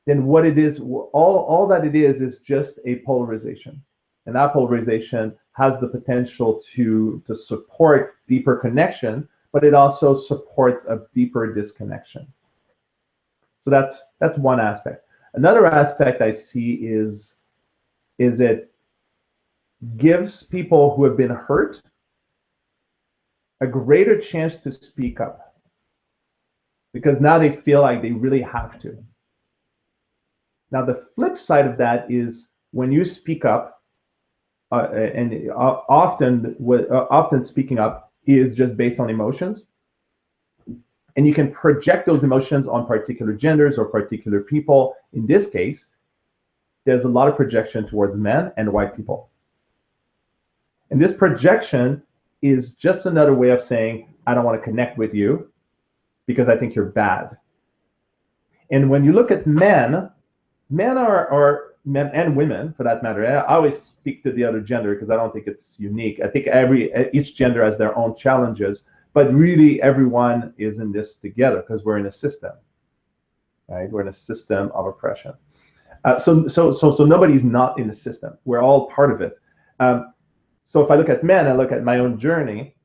what it is, all that it is just a polarization. And that polarization has the potential to support deeper connection, but it also supports a deeper disconnection. So that's one aspect. Another aspect I see is it gives people who have been hurt a greater chance to speak up, because now they feel like they really have to. Now, the flip side of that is when you speak up, and often speaking up is just based on emotions, and you can project those emotions on particular genders or particular people. In this case, there's a lot of projection towards men and white people. And this projection is just another way of saying, I don't want to connect with you because I think you're bad. And when you look at men are men and women for that matter. I always speak to the other gender because I don't think it's unique. I think each gender has their own challenges, but really everyone is in this together because we're in a system, right? We're in a system of oppression. So nobody's not in the system. We're all part of it. So if I look at men, I look at my own journey.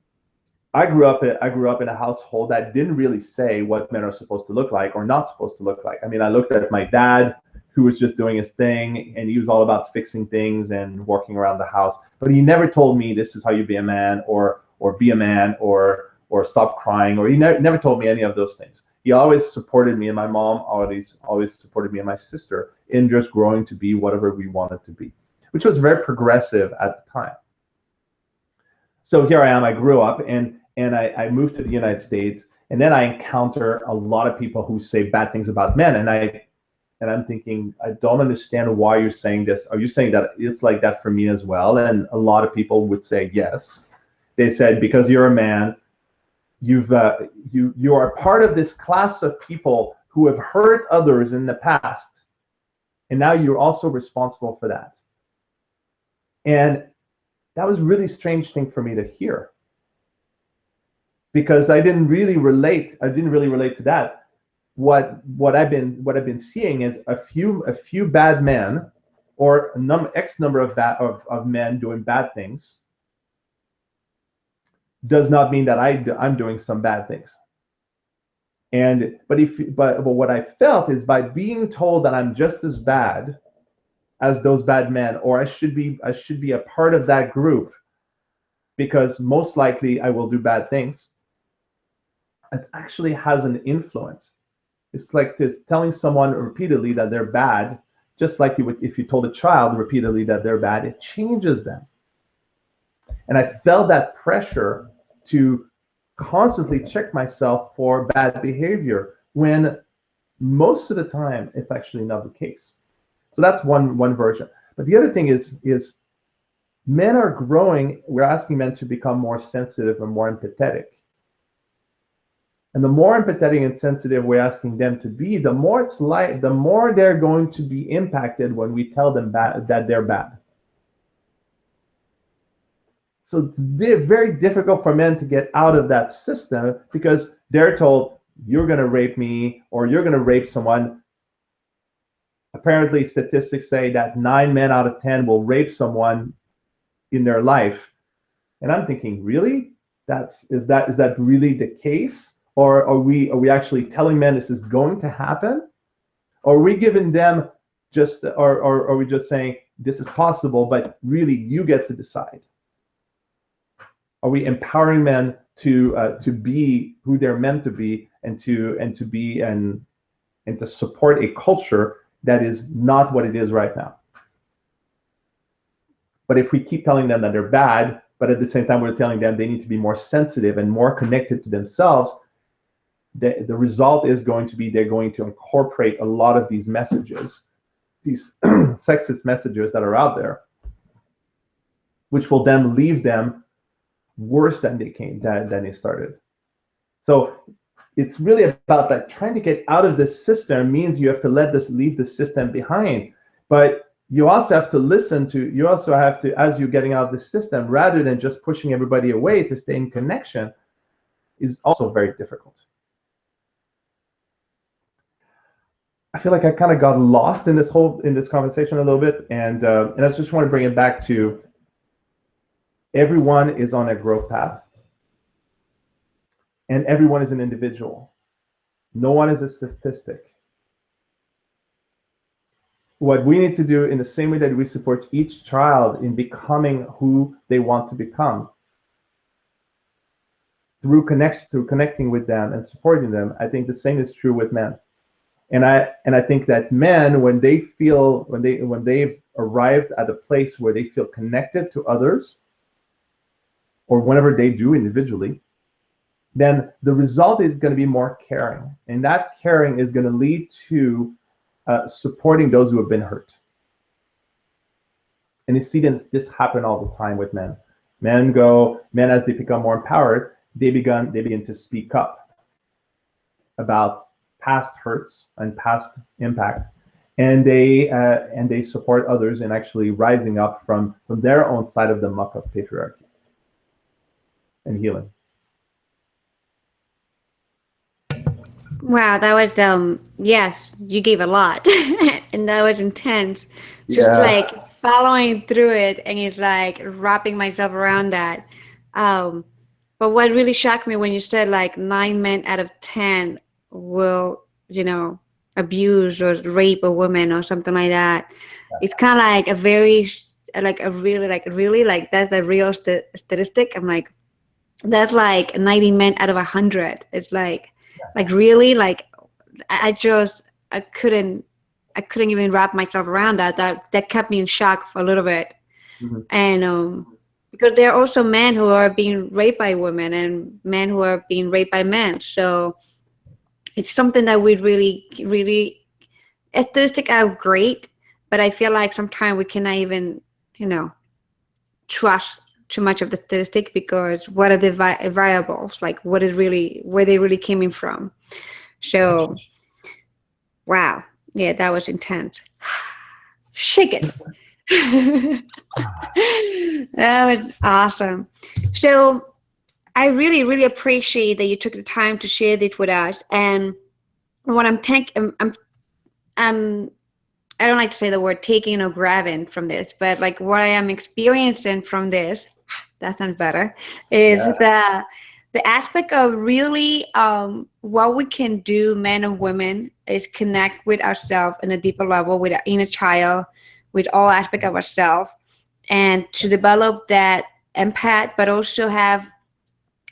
I grew up in a household that didn't really say what men are supposed to look like or not supposed to look like. I mean, I looked at my dad, who was just doing his thing, and he was all about fixing things and working around the house. But he never told me this is how you be a man, or be a man, or stop crying, or he never told me any of those things. He always supported me, and my mom always supported me and my sister in just growing to be whatever we wanted to be, which was very progressive at the time. So here I am, I grew up, and I moved to the United States, and then I encounter a lot of people who say bad things about men, and I'm thinking, I don't understand why you're saying this. Are you saying that it's like that for me as well? And a lot of people would say yes. They said, because you're a man, you are part of this class of people who have hurt others in the past, and now you're also responsible for that. And that was a really strange thing for me to hear, because I didn't really relate to that. What I've been seeing is a few bad men, or X number of men doing bad things, does not mean that I'm doing some bad things. But what I felt is, by being told that I'm just as bad as those bad men, or I should be a part of that group, because most likely I will do bad things, it actually has an influence. It's like just telling someone repeatedly that they're bad, just like if you told a child repeatedly that they're bad, it changes them. And I felt that pressure to constantly check myself for bad behavior, when most of the time it's actually not the case. So that's one version. But the other thing is men are growing. We're asking men to become more sensitive and more empathetic. And the more empathetic and sensitive we're asking them to be, the more they're going to be impacted when we tell them that they're bad. So it's very difficult for men to get out of that system, because they're told, you're going to rape me, or you're going to rape someone. Apparently, statistics say that 9 men out of 10 will rape someone in their life. And I'm thinking, really? Is that really the case? Or are we actually telling men this is going to happen? Or are we giving them or are we just saying this is possible, but really you get to decide? Are we empowering men to be who they're meant to be, and to support a culture that is not what it is right now? But if we keep telling them that they're bad, but at the same time we're telling them they need to be more sensitive and more connected to themselves, the result is going to be they're going to incorporate a lot of these messages, these sexist messages that are out there, which will then leave them worse than they started. So it's really about that. Trying to get out of this system means you have to leave the system behind. But you also have to, as you're getting out of the system, rather than just pushing everybody away, to stay in connection, is also very difficult. I feel like I kind of got lost in this conversation a little bit, and I just want to bring it back to everyone is on a growth path, and everyone is an individual. No one is a statistic. What we need to do, in the same way that we support each child in becoming who they want to become, through connecting with them and supporting them, I think the same is true with men. And I think that men, when they've arrived at a place where they feel connected to others, or whenever they do individually, then the result is going to be more caring, and that caring is going to lead to supporting those who have been hurt. And you see this happen all the time with men. Men, as they become more empowered, they begin to speak up about past hurts and past impact, and they support others in actually rising up from their own side of the muck of patriarchy and healing. Wow, that was yes, you gave a lot. And that was intense. Just like following through it, and it's like wrapping myself around that. But what really shocked me when you said like 9 men out of 10 will, abuse or rape a woman or something like that. It's kind of like really that's the real statistic. I'm like, that's like 90 men out of 100. It's like really, like I couldn't even wrap myself around that. That kept me in shock for a little bit. Mm-hmm. And because there are also men who are being raped by women, and men who are being raped by men. So it's something that we really statistics are great, but I feel like sometimes we cannot even trust too much of the statistic, because what are the variables, like where they really came in from. So wow, yeah, that was intense. Shake it. That was awesome. So I really, really appreciate that you took the time to share this with us. And what I'm I don't like to say the word taking or grabbing from this, but like what I am experiencing from this, that sounds better, is the aspect of really what we can do, men and women, is connect with ourselves in a deeper level, with our inner child, with all aspects of ourselves, and to develop that empath, but also have,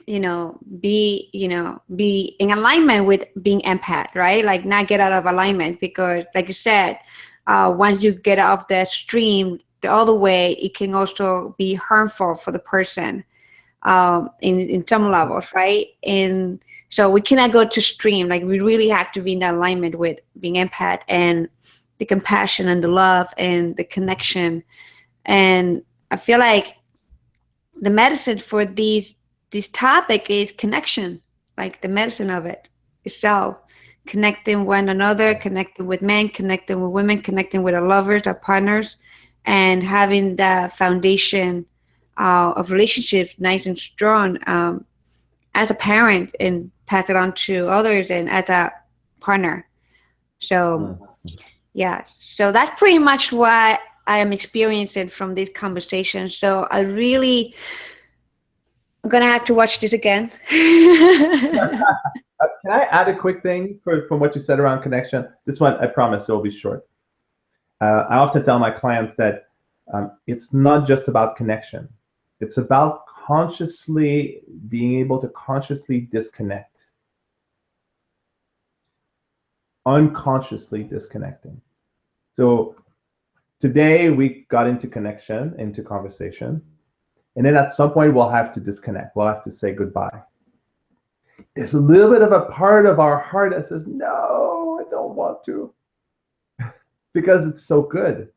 be in alignment with being empath, right? Like not get out of alignment, because like you said, once you get off that stream the other way, it can also be harmful for the person in some levels, right? And so we cannot go to stream. Like we really have to be in alignment with being empath and the compassion and the love and the connection. And I feel like the medicine for this topic is connection, like the medicine of it itself. Connecting one another, connecting with men, connecting with women, connecting with our lovers, our partners, and having the foundation of relationships nice and strong as a parent, and pass it on to others, and as a partner. So yeah, so that's pretty much what I am experiencing from this conversation. So I really I'm gonna have to watch this again. Can I add a quick thing from what you said around connection? This one, I promise, it will be short. I often tell my clients that it's not just about connection. It's about consciously being able to consciously disconnect, unconsciously disconnecting. So today we got into connection, into conversation, and then at some point we'll have to disconnect. We'll have to say goodbye. There's a little bit of a part of our heart that says, no, I don't want to, because it's so good.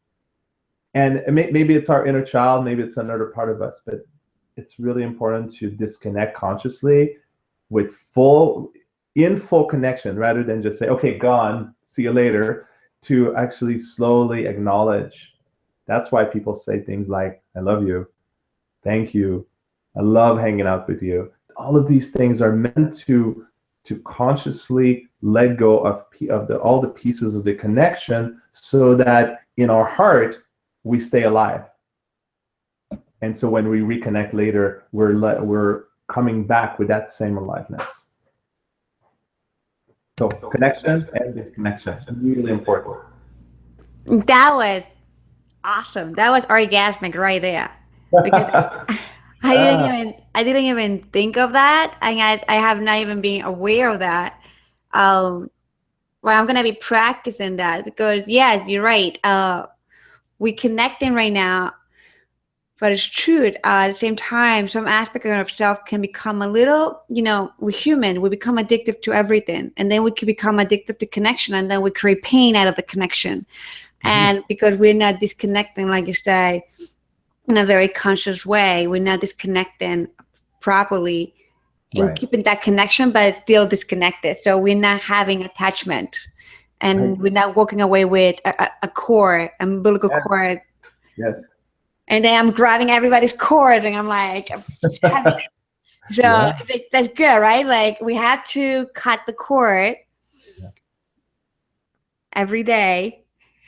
And maybe it's our inner child, maybe it's another part of us, but it's really important to disconnect consciously with in full connection, rather than just say, okay, gone, see you later, to actually slowly acknowledge. That's why people say things like, I love you, thank you, I love hanging out with you. All of these things are meant to consciously let go of all the pieces of the connection, so that in our heart we stay alive. And so when we reconnect later, we're coming back with that same aliveness. So connection and disconnection, really important. That was awesome. That was orgasmic right there. Because I didn't even think of that, and I have not even been aware of that. Well, I'm gonna be practicing that, because yes, you're right. We connecting right now, but it's true. At the same time, some aspect of self can become a little, we're human. We become addicted to everything, and then we can become addicted to connection, and then we create pain out of the connection. And because we're not disconnecting, like you say, in a very conscious way, we're not disconnecting properly and keeping that connection, but still disconnected. So we're not having attachment, and we're not walking away with a cord, umbilical cord. Yes. And then I'm grabbing everybody's cord, and I'm like, so that's good, right? Like we have to cut the cord every day.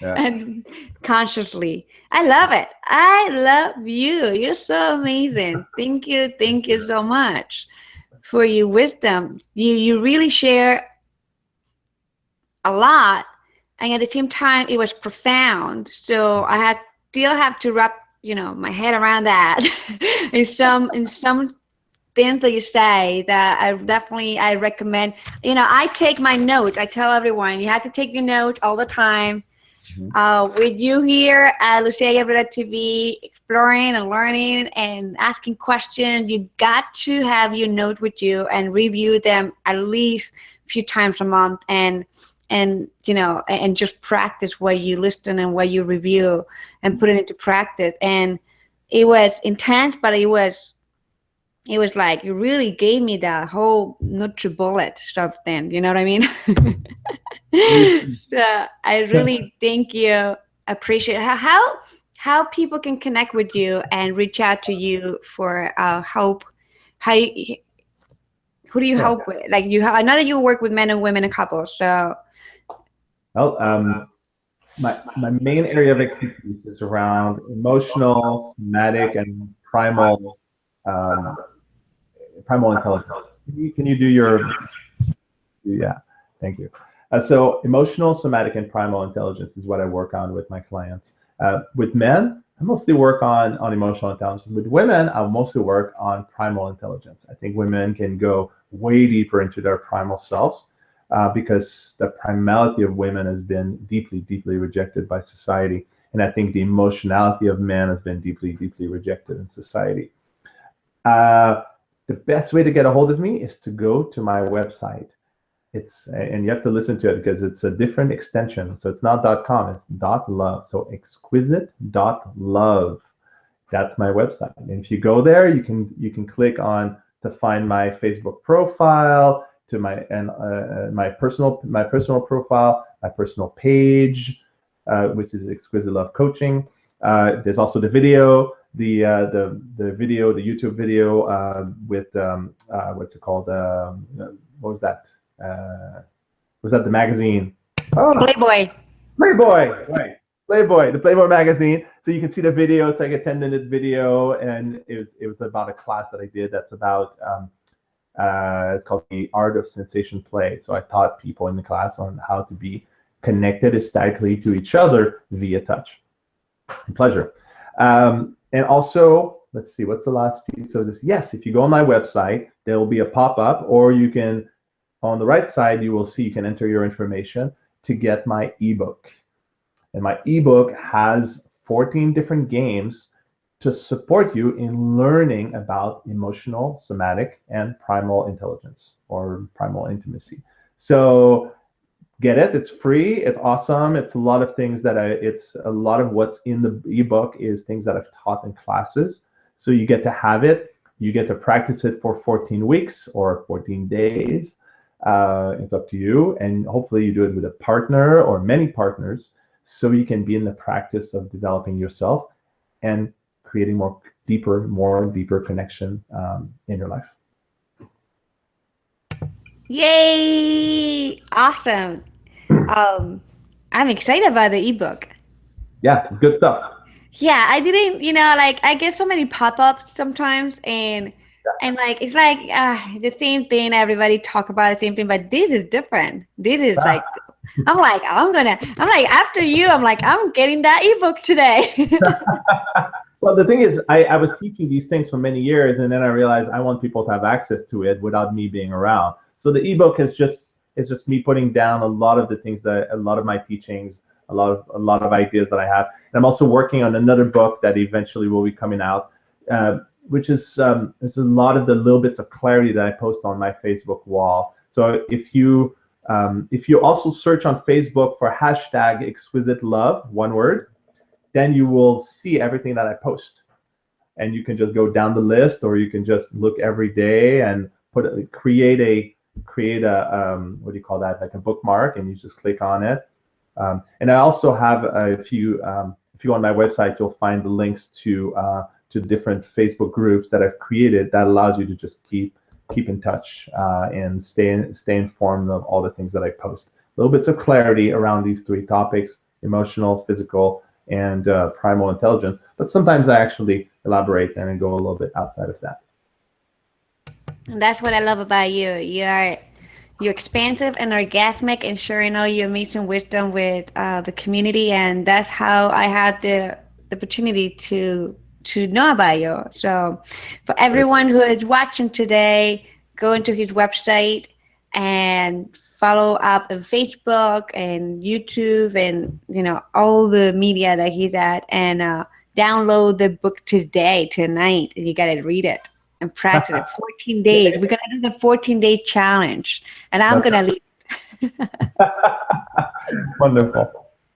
And consciously. I love it. I love you. You're so amazing. Thank you so much for your wisdom. You really share a lot, and at the same time it was profound. So I still have to wrap my head around that. in some things that you say that I recommend. I take my notes. I tell everyone you have to take your notes all the time. With you here at Lucia Gabriela TV, exploring and learning and asking questions, you got to have your note with you and review them at least a few times a month, and just practice what you listen and what you review, and put it into practice. And it was intense, but it was like, it really gave me that whole NutriBullet stuff then, you know what I mean? So I really thank you. Appreciate how how people can connect with you and reach out to you for help. Who do you help with? Like I know that you work with men and women and couples. So, well, my main area of expertise is around emotional, somatic, and um, primal intelligence. Can you do your, yeah, thank you. So emotional, somatic, and primal intelligence is what I work on with my clients. With men, I mostly work on emotional intelligence. With women, I'll mostly work on primal intelligence. I think women can go way deeper into their primal selves because the primality of women has been deeply, deeply rejected by society. And I think the emotionality of men has been deeply, deeply rejected in society. The best way to get a hold of me is to go to my website. And you have to listen to it because it's a different extension. So it's not .com, it's .love. So exquisite.love. That's my website. And if you go there, you can click on to find my Facebook profile, to my personal profile, my personal page, which is Exquisite Love Coaching. There's also the video, the YouTube video with what's it called? What was that? Was that the magazine? Oh, Playboy, right? Playboy, the Playboy magazine. So you can see the video. It's like a 10-minute video, and it was about a class that I did. That's about it's called The Art of Sensation Play. So I taught people in the class on how to be connected aesthetically to each other via touch and pleasure. And also, let's see, what's the last piece? So this, yes, if you go on my website, there will be a pop-up, or you can, on the right side, you will see you can enter your information to get my ebook. And my ebook has 14 different games to support you in learning about emotional, somatic, and primal intelligence or primal intimacy. So get it. It's free. It's awesome. It's a lot of things it's a lot of what's in the ebook is things that I've taught in classes. So you get to have it. You get to practice it for 14 weeks or 14 days. It's up to you. And hopefully you do it with a partner or many partners so you can be in the practice of developing yourself and creating more deeper connection in your life. Yay! Awesome. I'm excited about the ebook. Yeah, it's good stuff. Yeah, I didn't, like I get so many pop-ups sometimes, and like it's like the same thing. Everybody talk about the same thing, but this is different. This is like, I'm like after you, I'm getting that ebook today. Well, the thing is, I was teaching these things for many years, and then I realized I want people to have access to it without me being around. So the ebook is just me putting down a lot of the things a lot of my teachings, a lot of ideas that I have. And I'm also working on another book that eventually will be coming out, which is it's a lot of the little bits of clarity that I post on my Facebook wall. So if you also search on Facebook for #ExquisiteLove, one word, then you will see everything that I post. And you can just go down the list, or you can just look every day and create a what do you call that? Like a bookmark, and you just click on it. And I also have if you go on my website, you'll find the links to different Facebook groups that I've created that allows you to just keep in touch and stay informed of all the things that I post. Little bits of clarity around these three topics: emotional, physical, and primal intelligence. But sometimes I actually elaborate and go a little bit outside of that. And that's what I love about you. You're expansive and orgasmic, and sharing all your amazing wisdom with the community. And that's how I had the opportunity to know about you. So for everyone who is watching today, go into his website and follow up on Facebook and YouTube and all the media that he's at, and download the book tonight, and you gotta read it and practice it. 14 days. We're gonna do the 14-day challenge, and I'm gonna lead. Wonderful.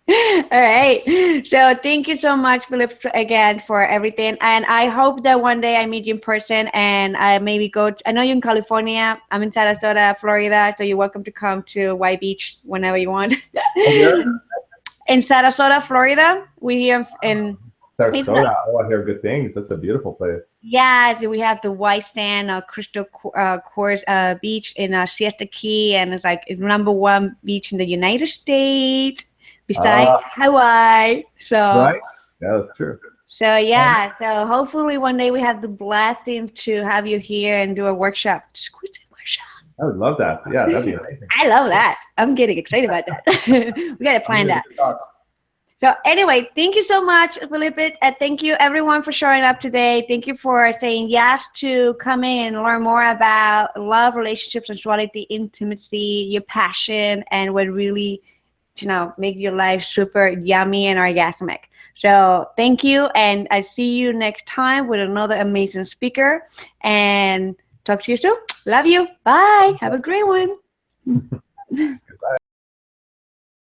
All right. So thank you so much, Philippe, again for everything. And I hope that one day I meet you in person, and I maybe I know you're in California. I'm in Sarasota, Florida. So you're welcome to come to White Beach whenever you want. In Sarasota, Florida. We're here in Sarasota. Oh, I hear good things. That's a beautiful place. Yeah, we have the white sand, crystal quartz beach in Siesta Key, and it's like #1 beach in the United States, besides Hawaii. So right, yeah, that's true. So yeah, so hopefully one day we have the blessing to have you here and do a workshop. I would love that. Yeah, that'd be amazing. I love that. I'm getting excited about that. We gotta plan that. So anyway, thank you so much, Philippe, and thank you everyone for showing up today. Thank you for saying yes to come in and learn more about love, relationships, sensuality, intimacy, your passion, and what really, make your life super yummy and orgasmic. So thank you, and I see you next time with another amazing speaker. And talk to you soon. Love you. Bye. Have a great one.